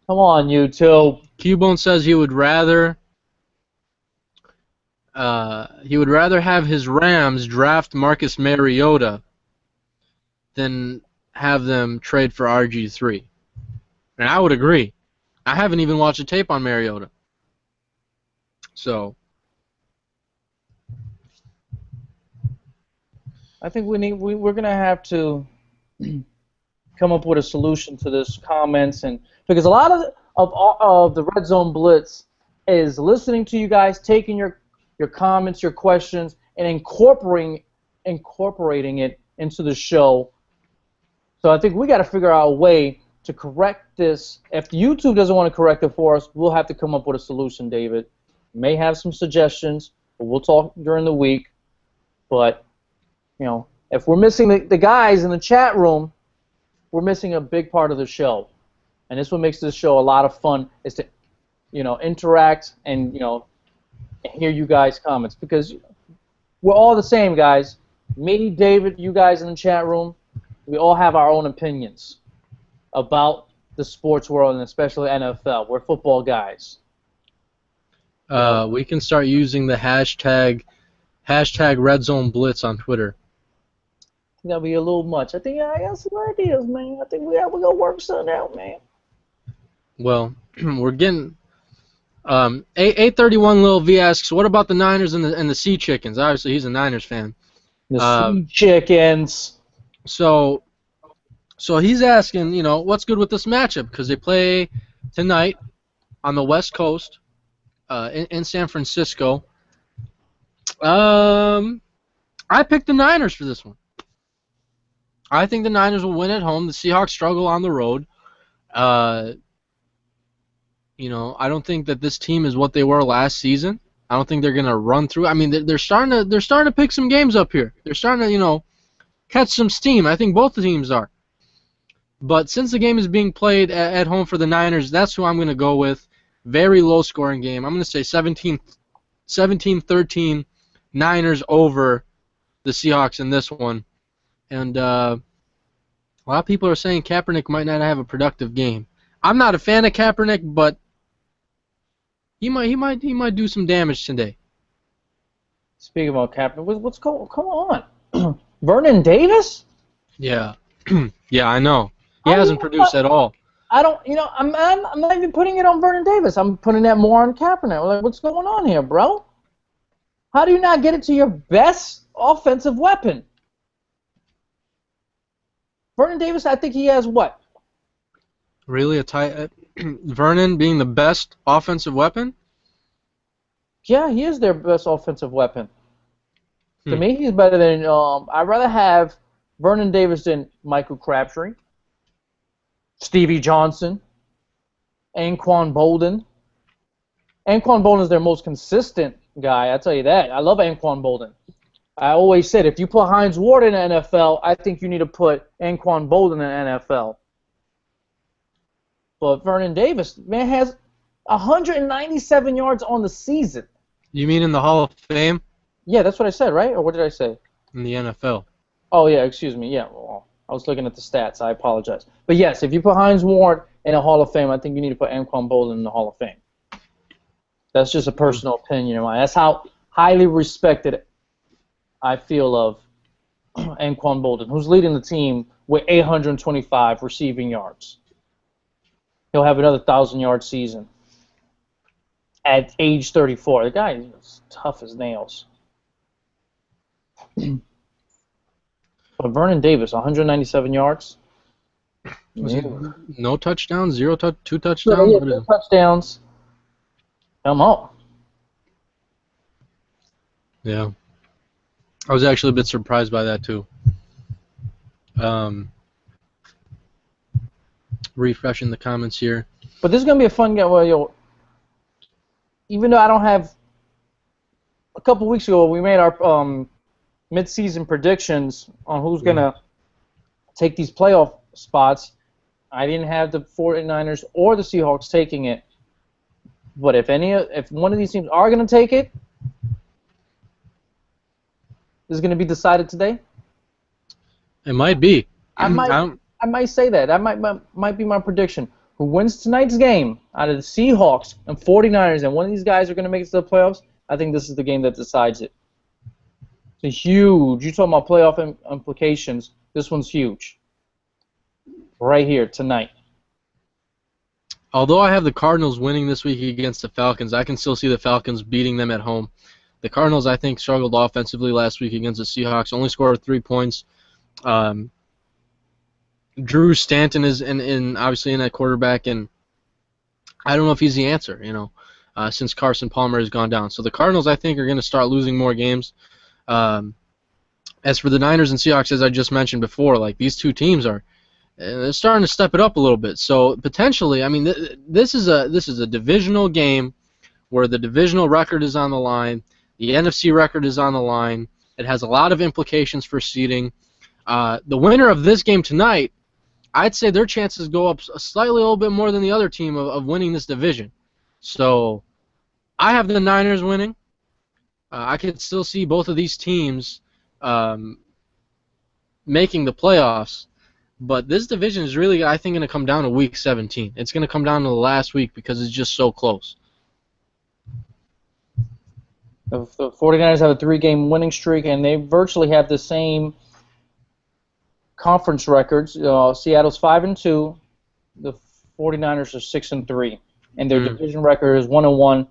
Come on, YouTube. Cubone says he would rather have his Rams draft Marcus Mariota than have them trade for RG3. And I would agree. I haven't even watched a tape on Mariota. So I think we're gonna have to come up with a solution to this comments, and because a lot of the Red Zone Blitz is listening to you guys, taking your comments, your questions, and incorporating it into the show. So I think we got to figure out a way to correct this. If YouTube doesn't want to correct it for us, we'll have to come up with a solution, David. We may have some suggestions, but we'll talk during the week. But if we're missing the guys in the chat room, we're missing a big part of the show. And this what makes this show a lot of fun, is to, interact and, hear you guys' comments. Because we're all the same, guys. Me, David, you guys in the chat room, we all have our own opinions about the sports world, and especially NFL. We're football guys. We can start using the hashtag Red Zone Blitz on Twitter. I think that'll be a little much. I think I got some ideas, man. I think we're gonna work something out, man. Well, we're getting 831 Lil V asks, what about the Niners and the Sea Chickens? Obviously, he's a Niners fan. The Sea Chickens. So he's asking, what's good with this matchup? Because they play tonight on the West Coast, in San Francisco. I picked the Niners for this one. I think the Niners will win at home. The Seahawks struggle on the road. I don't think that this team is what they were last season. I don't think they're gonna run through. I mean, they're starting to pick some games up here. They're starting to catch some steam. I think both the teams are. But since the game is being played at home for the Niners, that's who I'm going to go with. Very low-scoring game. I'm going to say 17-13 Niners over the Seahawks in this one. And a lot of people are saying Kaepernick might not have a productive game. I'm not a fan of Kaepernick, but he might do some damage today. Speaking about Kaepernick, what's going? Come on, Vernon Davis? Yeah, yeah, I know. He hasn't produced at all. I don't, I'm not even putting it on Vernon Davis. I'm putting that more on Kaepernick. Like, what's going on here, bro? How do you not get it to your best offensive weapon? Vernon Davis, I think he has what? Really, Vernon being the best offensive weapon? Yeah, he is their best offensive weapon. To me, he's better than. I'd rather have Vernon Davis than Michael Crabtree, Stevie Johnson, Anquan Bolden. Anquan Bolden is their most consistent guy. I tell you that. I love Anquan Bolden. I always said if you put Hines Ward in the NFL, I think you need to put Anquan Bolden in the NFL. But Vernon Davis, man, has 197 yards on the season. You mean in the Hall of Fame? Yeah, that's what I said, right? Or what did I say? In the NFL. Oh, yeah, excuse me. Yeah, well, I was looking at the stats. I apologize. But, yes, if you put Hines Ward in a Hall of Fame, I think you need to put Anquan Bolden in the Hall of Fame. That's just a personal opinion of mine. That's how highly respected I feel of Anquan Bolden, who's leading the team with 825 receiving yards. He'll have another 1,000-yard season at age 34. The guy is tough as nails. But Vernon Davis, 197 yards. No touchdowns, two touchdowns? Yeah, 2 touchdowns. Come on. Yeah. I was actually a bit surprised by that, too. Refreshing the comments here. But this is going to be a fun game. Well, even though I don't have... A couple weeks ago, we made our mid-season predictions on who's going to take these playoff spots. I didn't have the 49ers or the Seahawks taking it. But if one of these teams are going to take it, is going to be decided today? It might be. I might say that. That might be my prediction. Who wins tonight's game out of the Seahawks and 49ers, and one of these guys are going to make it to the playoffs, I think this is the game that decides it. It's huge. You're talking about playoff implications. This one's huge. Right here, tonight. Although I have the Cardinals winning this week against the Falcons, I can still see the Falcons beating them at home. The Cardinals, I think, struggled offensively last week against the Seahawks. Only scored 3 points. Drew Stanton is obviously in that quarterback, and I don't know if he's the answer, since Carson Palmer has gone down. So the Cardinals, I think, are going to start losing more games. As for the Niners and Seahawks, as I just mentioned before, like these two teams they're starting to step it up a little bit. So potentially, I mean, this is a divisional game where the divisional record is on the line. The NFC record is on the line. It has a lot of implications for seeding. The winner of this game tonight, I'd say their chances go up slightly a little bit more than the other team of winning this division. So I have the Niners winning. I could still see both of these teams making the playoffs. But this division is really, I think, going to come down to Week 17. It's going to come down to the last week because it's just so close. The 49ers have a 3-game winning streak, and they virtually have the same conference records. Seattle's 5-2. The 49ers are 6-3, and their division record is 1-1.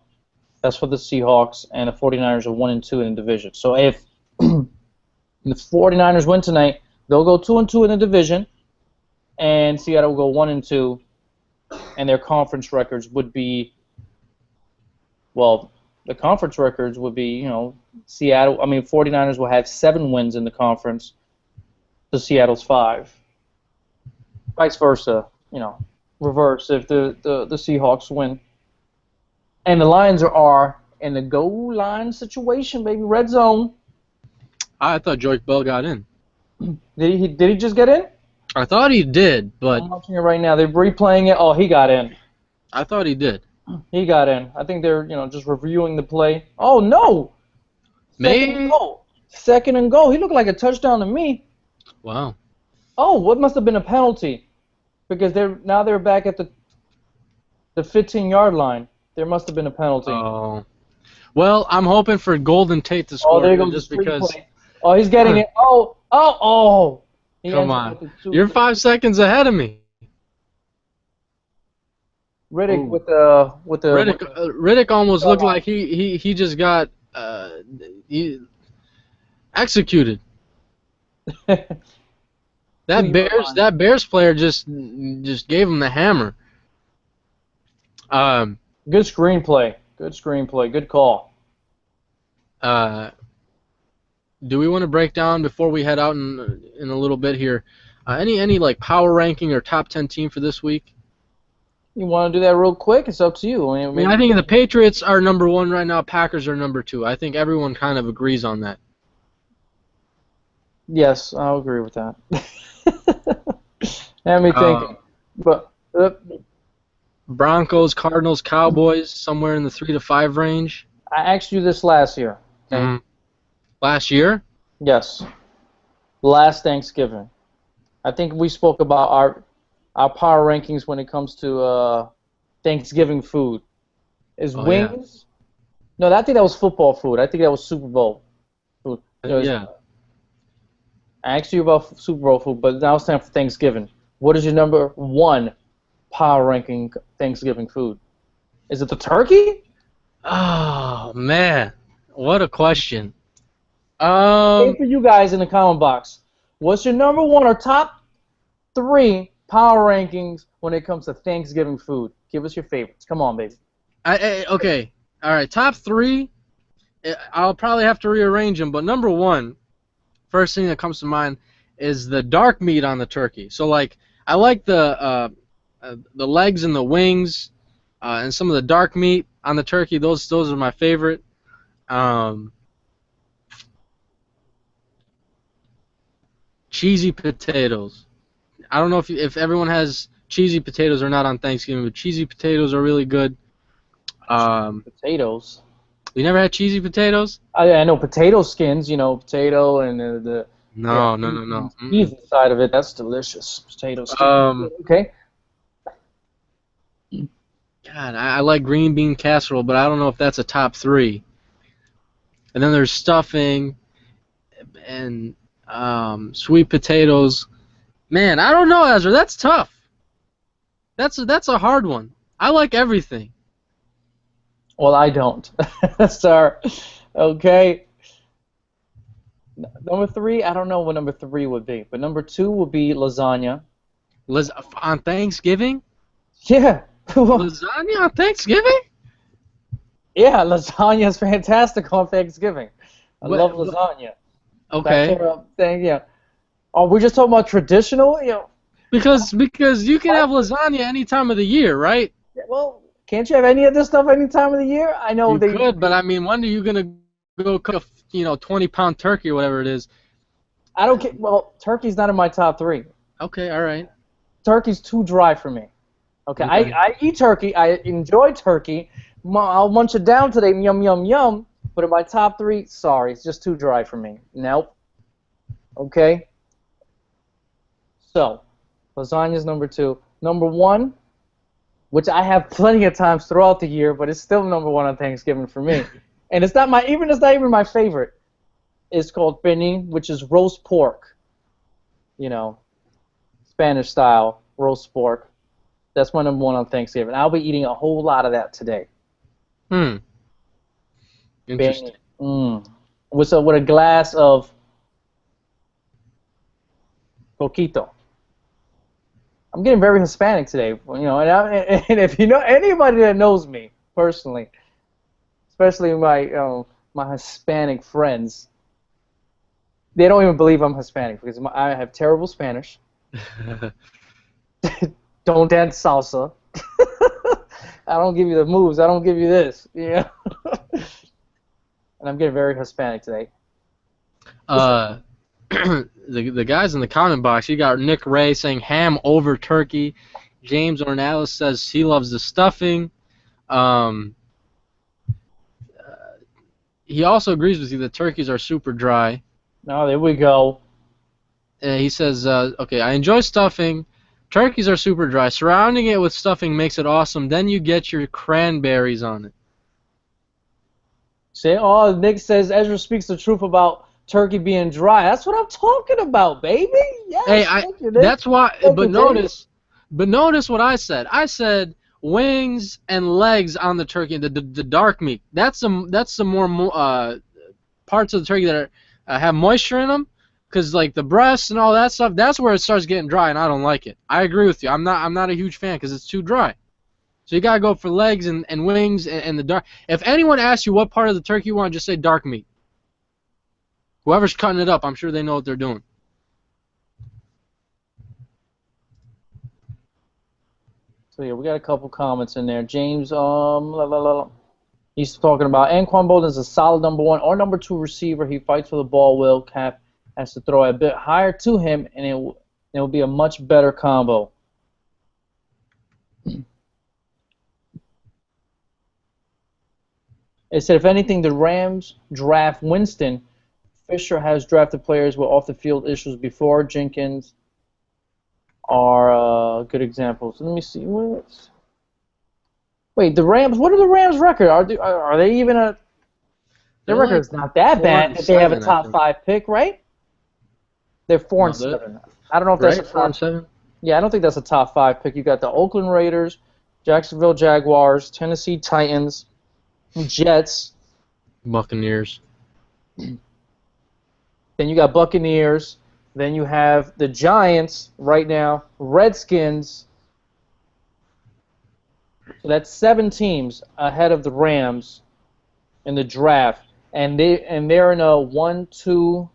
That's for the Seahawks, and the 49ers are 1-2 in the division. So if the 49ers win tonight, they'll go 2-2 in the division, and Seattle will go 1-2, and their conference records would be Well, the conference records would be, Seattle. I mean, 49ers will have 7 wins in the conference to Seattle's 5. Vice versa, reverse if the Seahawks win. And the Lions are in the goal line situation, baby. Red zone. I thought Joyce Bell got in. Did he just get in? I thought he did, but I'm watching it right now. They're replaying it. Oh, he got in. I thought he did. He got in. I think they're, just reviewing the play. Oh, no. Maybe. Second and goal. He looked like a touchdown to me. Wow. Oh, what must have been a penalty? Because they're back at the 15-yard line. There must have been a penalty. Oh. Well, I'm hoping for Golden Tate to score. Oh, there you go. Just because. Oh, he's getting it. Oh. Come on. You're 5 seconds ahead of me. Riddick with the Riddick almost looked like he just got executed. That Bears player just gave him the hammer. Good screenplay. Good call. Do we want to break down before we head out in a little bit here? Any like power ranking or top 10 team for this week? You want to do that real quick? It's up to you. I think the Patriots are number 1 right now. Packers are number 2. I think everyone kind of agrees on that. Yes, I'll agree with that. Let me think. But Broncos, Cardinals, Cowboys, somewhere in the 3 to 5 range. I asked you this last year. Okay? Mm-hmm. Last year? Yes. Last Thanksgiving. I think we spoke about our power rankings when it comes to Thanksgiving food. Is wings? Yeah. No, I think that was football food. I think that was Super Bowl food. Yeah. I asked you about Super Bowl food, but now it's time for Thanksgiving. What is your number 1 power ranking Thanksgiving food? Is it the turkey? Oh, man. What a question. Wait for you guys in the comment box. What's your number 1 or top 3 power rankings when it comes to Thanksgiving food? Give us your favorites. Come on, baby. Okay. All right. Top 3. I'll probably have to rearrange them, but number 1, first thing that comes to mind is the dark meat on the turkey. So like I like the legs and the wings and some of the dark meat on the turkey. Those are my favorite. Cheesy potatoes. I don't know if everyone has cheesy potatoes or not on Thanksgiving, but cheesy potatoes are really good. Potatoes. You never had cheesy potatoes? I know potato skins. Potato and the. No. Cheese inside of it. That's delicious. Potato skins. Okay. God, I like green bean casserole, but I don't know if that's a top 3. And then there's stuffing and sweet potatoes. Man, I don't know, Ezra. That's tough. That's a hard one. I like everything. Well, I don't. Sorry. Okay. Number 3, I don't know what number 3 would be, but number 2 would be lasagna. On Thanksgiving? Yeah. Lasagna on Thanksgiving? Yeah, lasagna is fantastic on Thanksgiving. I love lasagna. Okay. Yeah. Oh, we're just talking about traditional, Because you can have lasagna any time of the year, right? Well, can't you have any of this stuff any time of the year? I know you could, but I mean, when are you gonna go cook a 20-pound turkey or whatever it is? I don't care. Well, turkey's not in my top 3. Okay, all right. Turkey's too dry for me. Okay. I eat turkey. I enjoy turkey. I'll munch it down today. Yum yum yum. But in my top 3, sorry, it's just too dry for me. Nope. Okay. So, lasagna's number 2. Number 1, which I have plenty of times throughout the year, but it's still number 1 on Thanksgiving for me. And it's not even my favorite. It's called pernil, which is roast pork. Spanish style roast pork. That's my number 1 on Thanksgiving. I'll be eating a whole lot of that today. Interesting. With a glass of coquito. I'm getting very Hispanic today, and if you know anybody that knows me personally, especially my Hispanic friends. They don't even believe I'm Hispanic because I have terrible Spanish. Don't dance salsa. I don't give you the moves. I don't give you this. Yeah. And I'm getting very Hispanic today. The guys in the comment box, you got Nick Ray saying ham over turkey. James Ornelas says he loves the stuffing. He also agrees with you that turkeys are super dry. Oh, there we go. He says, okay, I enjoy stuffing. Turkeys are super dry. Surrounding it with stuffing makes it awesome. Then you get your cranberries on it. Nick says Ezra speaks the truth about turkey being dry. That's what I'm talking about, baby. Yes. Hey, that's why. But notice what I said. I said wings and legs on the turkey, the dark meat. That's some more parts of the turkey that have moisture in them. Because like the breasts and all that stuff, that's where it starts getting dry, and I don't like it. I agree with you. I'm not a huge fan because it's too dry. So you gotta go for legs and wings and the dark. If anyone asks you what part of the turkey you want, just say dark meat. Whoever's cutting it up, I'm sure they know what they're doing. So yeah, we got a couple comments in there. James, he's talking about Anquan Bolden is a solid number 1 or number 2 receiver. He fights for the ball well. Cap has to throw a bit higher to him, and it will be a much better combo. It said, if anything, the Rams draft Winston. Fisher has drafted players with off-the-field issues before. Jenkins are good examples. Let me see. Wait, the Rams. What are the Rams' record? Are they even a? Their record is not that bad if they have a top 5 pick, right? They're 4-7. I don't know if that's a top 4-7. Yeah, I don't think that's a top 5 pick. You got the Oakland Raiders, Jacksonville Jaguars, Tennessee Titans, Jets, Buccaneers. Then you got Buccaneers. Then you have the Giants right now, Redskins. So that's 7 teams ahead of the Rams in the draft, and they're in a 1, 2,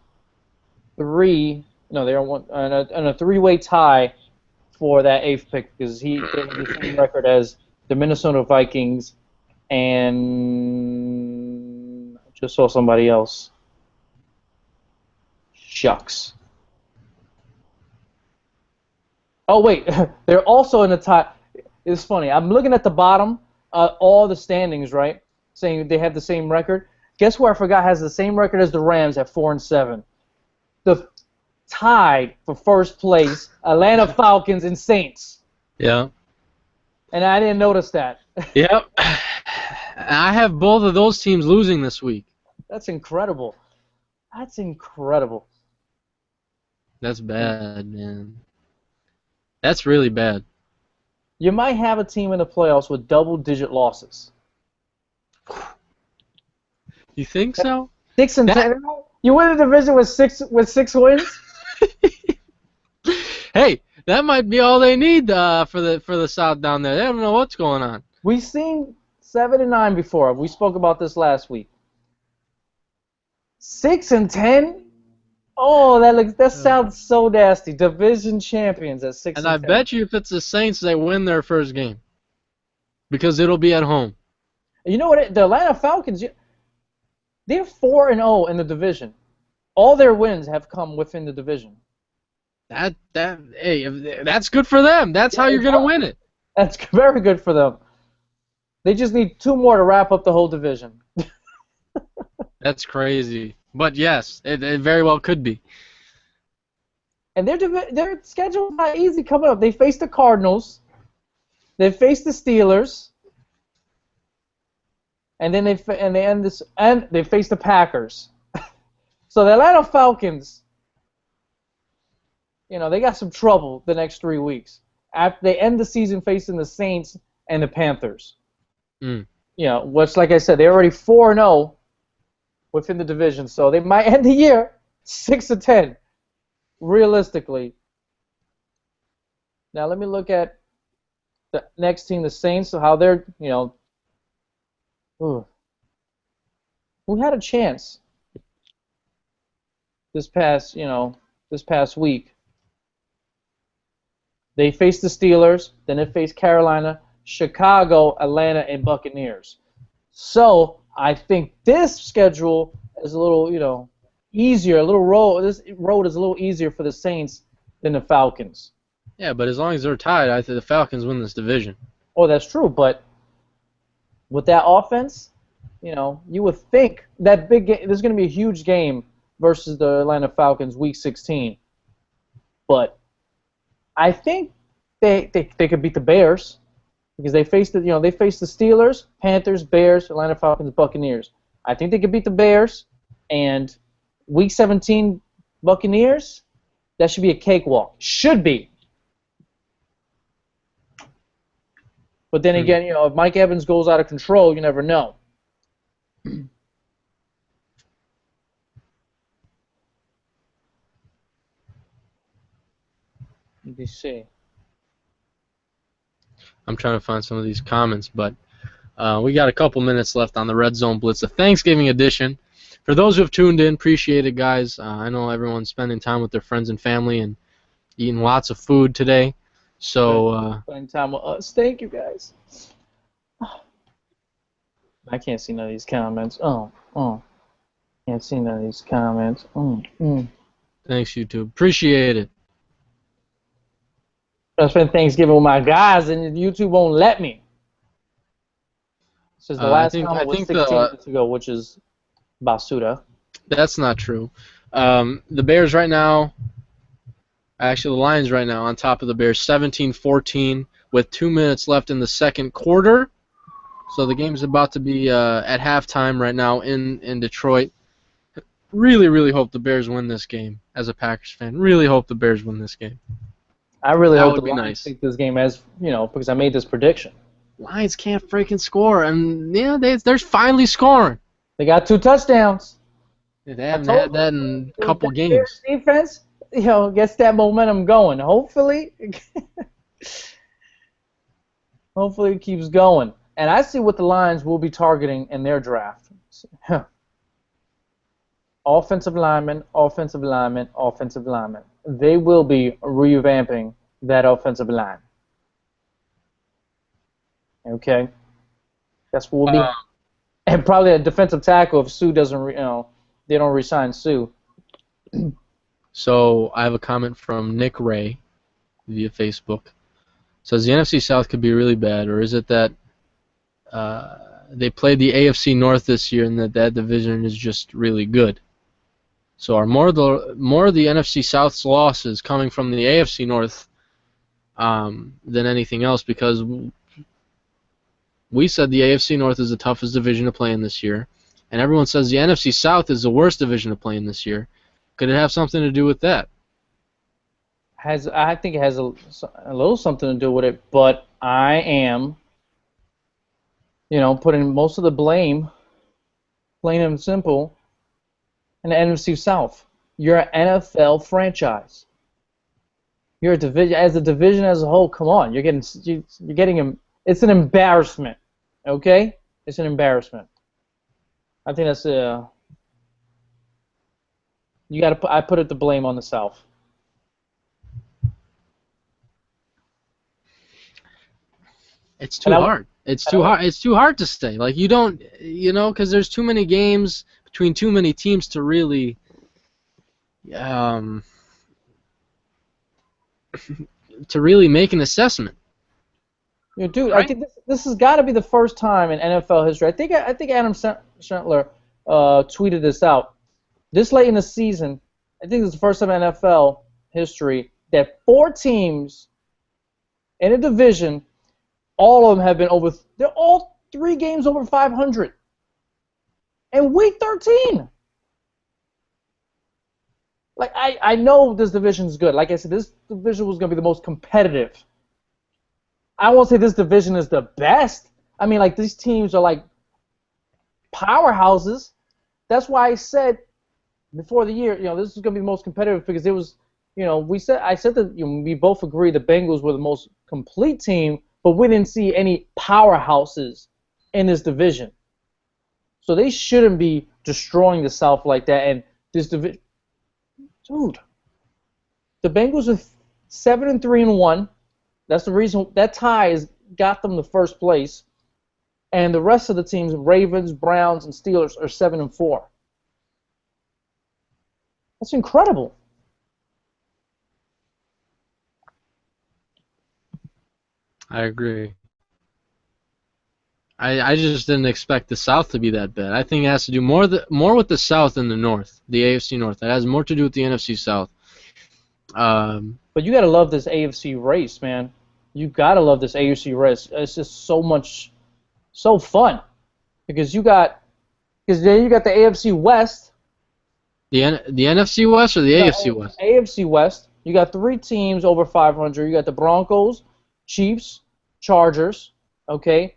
3. No, they're in a 3-way tie for that 8th pick because they have the same record as the Minnesota Vikings and I just saw somebody else. Shucks. Oh wait, they're also in the tie. It's funny. I'm looking at the bottom, all the standings, right? Saying they have the same record. Guess who I forgot has the same record as the Rams at 4-7. The tied for first place, Atlanta Falcons and Saints. Yeah. And I didn't notice that. Yep. I have both of those teams losing this week. That's incredible. That's incredible. That's bad, man. That's really bad. You might have a team in the playoffs with double-digit losses. You think so? 6-10. You win a division with six wins. Hey, that might be all they need for the South down there. They don't know what's going on. We've seen 7-9 before. We spoke about this last week. 6-10. Oh, that sounds so nasty. Division champions at 6-10. And I bet you if it's the Saints, they win their first game because it'll be at home. You know what? The Atlanta Falcons, they're 4-0 in the division. All their wins have come within the division. Hey, that's good for them. That's how you're gonna win it. That's very good for them. They just need 2 more to wrap up the whole division. That's crazy. But yes, it very well could be. And their schedule's not easy coming up. They face the Cardinals. They face the Steelers. And then they face the Packers. So the Atlanta Falcons, they got some trouble the next 3 weeks. After they end the season facing the Saints and the Panthers. Which, like I said, they're already 4-0 within the division, so they might end the year 6-10, realistically. Now let me look at the next team, the Saints, how they're, who had a chance this past week. They faced the Steelers, then they faced Carolina, Chicago, Atlanta, and Buccaneers. So I think this schedule is a little, easier. This road is a little easier for the Saints than the Falcons. Yeah, but as long as they're tied, I think the Falcons win this division. Oh, that's true. But with that offense, you would think that big game. There's going to be a huge game versus the Atlanta Falcons, Week 16. But I think they could beat the Bears because they faced the Steelers, Panthers, Bears, Atlanta Falcons, Buccaneers. I think they could beat the Bears, and Week 17 Buccaneers, that should be a cakewalk. Should be. But then again, if Mike Evans goes out of control, you never know. Let me see. I'm trying to find some of these comments, but we got a couple minutes left on the Red Zone Blitz, the Thanksgiving edition. For those who have tuned in, appreciate it, guys. I know everyone's spending time with their friends and family and eating lots of food today. So spending time with us. Thank you, guys. I can't see none of these comments. Can't see none of these comments. Thanks, YouTube. Appreciate it. I spent Thanksgiving with my guys, and YouTube won't let me. Since the last comment was 16 minutes ago, which is Basuda. That's not true. The Bears right now, actually the Lions right now, on top of the Bears, 17-14 with 2 minutes left in the second quarter. So the game's about to be at halftime right now in Detroit. Really, really hope the Bears win this game as a Packers fan. Really hope the Bears win this game. I really hope the Lions take this game because I made this prediction. Lions can't freaking score, and they're finally scoring. They got 2 touchdowns. They haven't had that in a couple games. Defense, gets that momentum going. Hopefully, it keeps going. And I see what the Lions will be targeting in their draft. Offensive lineman, offensive lineman, offensive lineman. They will be revamping that offensive line. Okay? That's what we'll be. And probably a defensive tackle if Sue doesn't, they don't resign Sue. So I have a comment from Nick Ray via Facebook. Says the NFC South could be really bad, or is it that they played the AFC North this year and that division is just really good? So are more of the NFC South's losses coming from the AFC North than anything else? Because we said the AFC North is the toughest division to play in this year, and everyone says the NFC South is the worst division to play in this year. Could it have something to do with that? I think it has a little something to do with it, but I am, putting most of the blame, plain and simple, in the NFC South. You're an NFL franchise. You're a division as a whole. Come on, you're getting it's an embarrassment. Okay, it's an embarrassment. I think that's I put the blame on the South. It's too hard. It's too hard. It's too hard to stay. Like you don't, because there's too many games between too many teams to really, make an assessment. Dude, right? I think this has got to be the first time in NFL history. I think Adam Schentler tweeted this out. This late in the season, I think this is the first time in NFL history that 4 teams in a division, all of them have been they're all 3 games over 500. And week 13. Like, I know this division is good. Like I said, this division was going to be the most competitive. I won't say this division is the best. I mean, like, these teams are like powerhouses. That's why I said before the year, this is going to be the most competitive because it was, I said that we both agree the Bengals were the most complete team, but we didn't see any powerhouses in this division. So they shouldn't be destroying the South like that. And this division, dude, the Bengals are 7-3-1. That's the reason that tie has got them to first place. And the rest of the teams, Ravens, Browns, and Steelers, are 7-4. That's incredible. I agree. I just didn't expect the South to be that bad. I think it has to do more with the South than the North, the AFC North. It has more to do with the NFC South. But you gotta love this AFC race, man. You gotta love this AFC race. It's just so fun because then you got the AFC West. The NFC West or the AFC West? AFC West. You got 3 teams over 500. You got the Broncos, Chiefs, Chargers. Okay.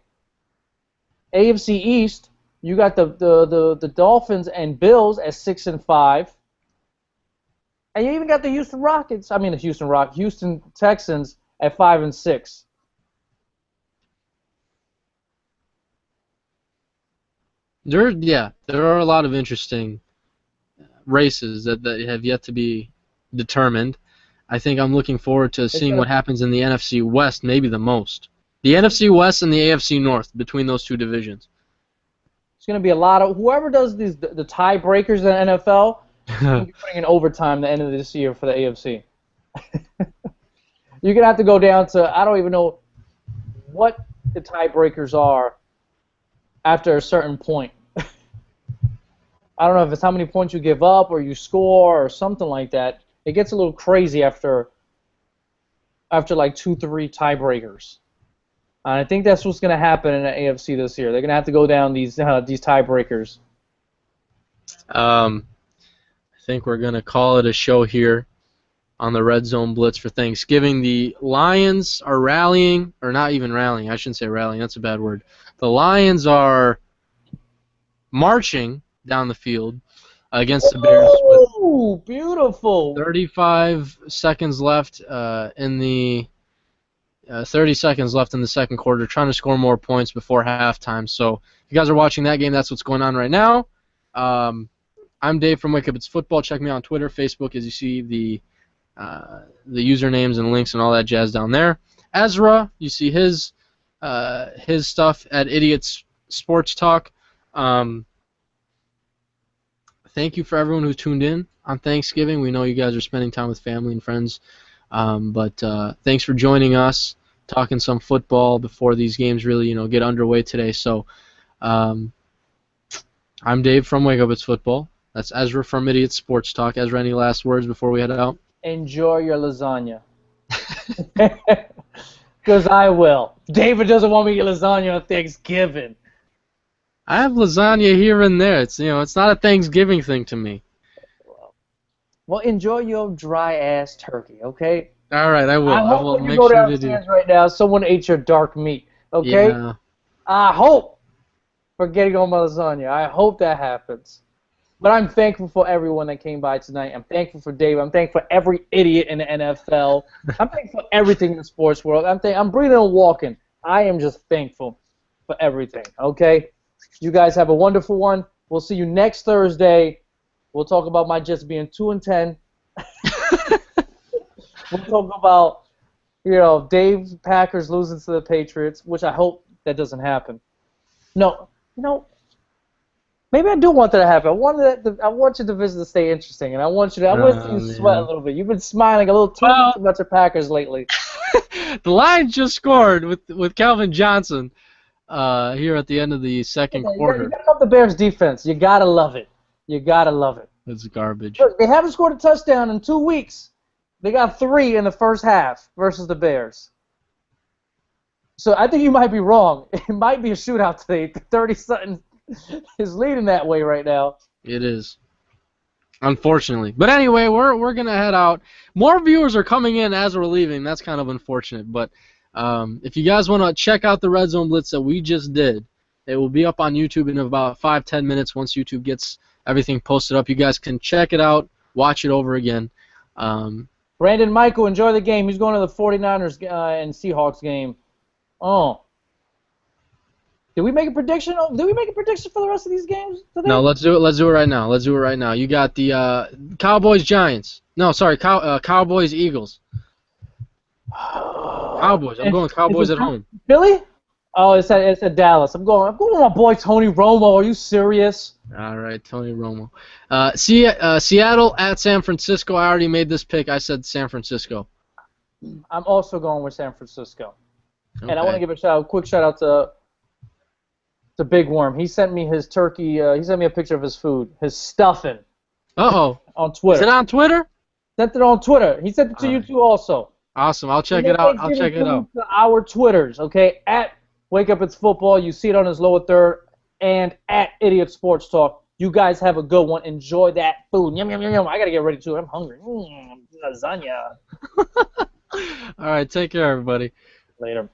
AFC East. You got the Dolphins and Bills at 6-5. And you even got the Houston Texans at 5-6. There are a lot of interesting races that have yet to be determined. I think I'm looking forward to seeing what happens in the NFC West, maybe the most. The NFC West and the AFC North, between those two divisions. It's going to be a lot of whoever does the tiebreakers in the NFL. You're putting in overtime the end of this year for the AFC. You're going to have to go down to, I don't even know what the tiebreakers are after a certain point. I don't know if it's how many points you give up or you score or something like that. It gets a little crazy after like 2-3 tiebreakers. And I think that's what's going to happen in the AFC this year. They're going to have to go down these tiebreakers. I think we're going to call it a show here on the Red Zone Blitz for Thanksgiving. The Lions are rallying, or not even rallying. I shouldn't say rallying. That's a bad word. The Lions are marching down the field against the Bears with beautiful. 35 seconds left in the 30 seconds left in the second quarter, trying to score more points before halftime. So if you guys are watching that game, that's what's going on right now. I'm Dave from Wake Up It's Football. Check me out on Twitter, Facebook, as you see the usernames and links and all that jazz down there. Ezra, you see his stuff at Idiots Sports Talk. Thank you for everyone who tuned in on Thanksgiving. We know you guys are spending time with family and friends. But thanks for joining us, talking some football before these games really, get underway today. So I'm Dave from Wake Up It's Football. That's Ezra from Idiot Sports Talk. Ezra, any last words before we head out? Enjoy your lasagna. Because I will. David doesn't want me to get lasagna on Thanksgiving. I have lasagna here and there. It's it's not a Thanksgiving thing to me. Well, enjoy your dry-ass turkey, okay? All right, I will. I hope will when make you go sure to downstairs do. right now, someone ate your dark meat, okay? Yeah. I hope for getting on my lasagna. I hope that happens. But I'm thankful for everyone that came by tonight. I'm thankful for Dave. I'm thankful for every idiot in the NFL. I'm thankful for everything in the sports world. I'm breathing and walking. I am just thankful for everything, okay? You guys have a wonderful one. We'll see you next Thursday. We'll talk about my Jets being 2-10. We'll talk about, Dave Packers losing to the Patriots, which I hope that doesn't happen. No, maybe I do want that to happen. I want your division to stay interesting, and I want you to sweat a little bit. You've been smiling a little too much about your Packers lately. The Lions just scored with Calvin Johnson here at the end of the second quarter. You gotta love the Bears' defense. You gotta love it. You gotta love it. It's garbage. Look, they haven't scored a touchdown in 2 weeks. They got 3 in the first half versus the Bears. So I think you might be wrong. It might be a shootout today. 30-something is leading that way right now. It is, unfortunately. But anyway, we're gonna head out. More viewers are coming in as we're leaving. That's kind of unfortunate. But if you guys want to check out the Red Zone Blitz that we just did, it will be up on YouTube in about 5-10 minutes. Once YouTube gets everything posted up, you guys can check it out, watch it over again. Brandon Michael, enjoy the game. He's going to the 49ers and Seahawks game. Oh. Did we make a prediction? Did we make a prediction for the rest of these games today? No, let's do it. Let's do it right now. Let's do it right now. You got the Cowboys Giants. No, sorry, Cowboys Eagles. Cowboys. I'm going Cowboys at home. Philly? Oh, it's at Dallas. I'm going with my boy Tony Romo. Are you serious? All right, Tony Romo. Seattle at San Francisco. I already made this pick. I said San Francisco. I'm also going with San Francisco. Okay. And I want to give a quick shout out to Big Worm. He sent me his turkey. He sent me a picture of his food, his stuffing. Uh-oh. On Twitter. Is it on Twitter? Sent it on Twitter. He sent it to you too also. Awesome. I'll check it out. I'll check it out. To our Twitters, okay? At Wake Up It's Football. You see it on his lower third. And at Idiot Sports Talk. You guys have a good one. Enjoy that food. Yum, yum, yum, yum. I got to get ready too. I'm hungry. Lasagna. All right. Take care, everybody. Later.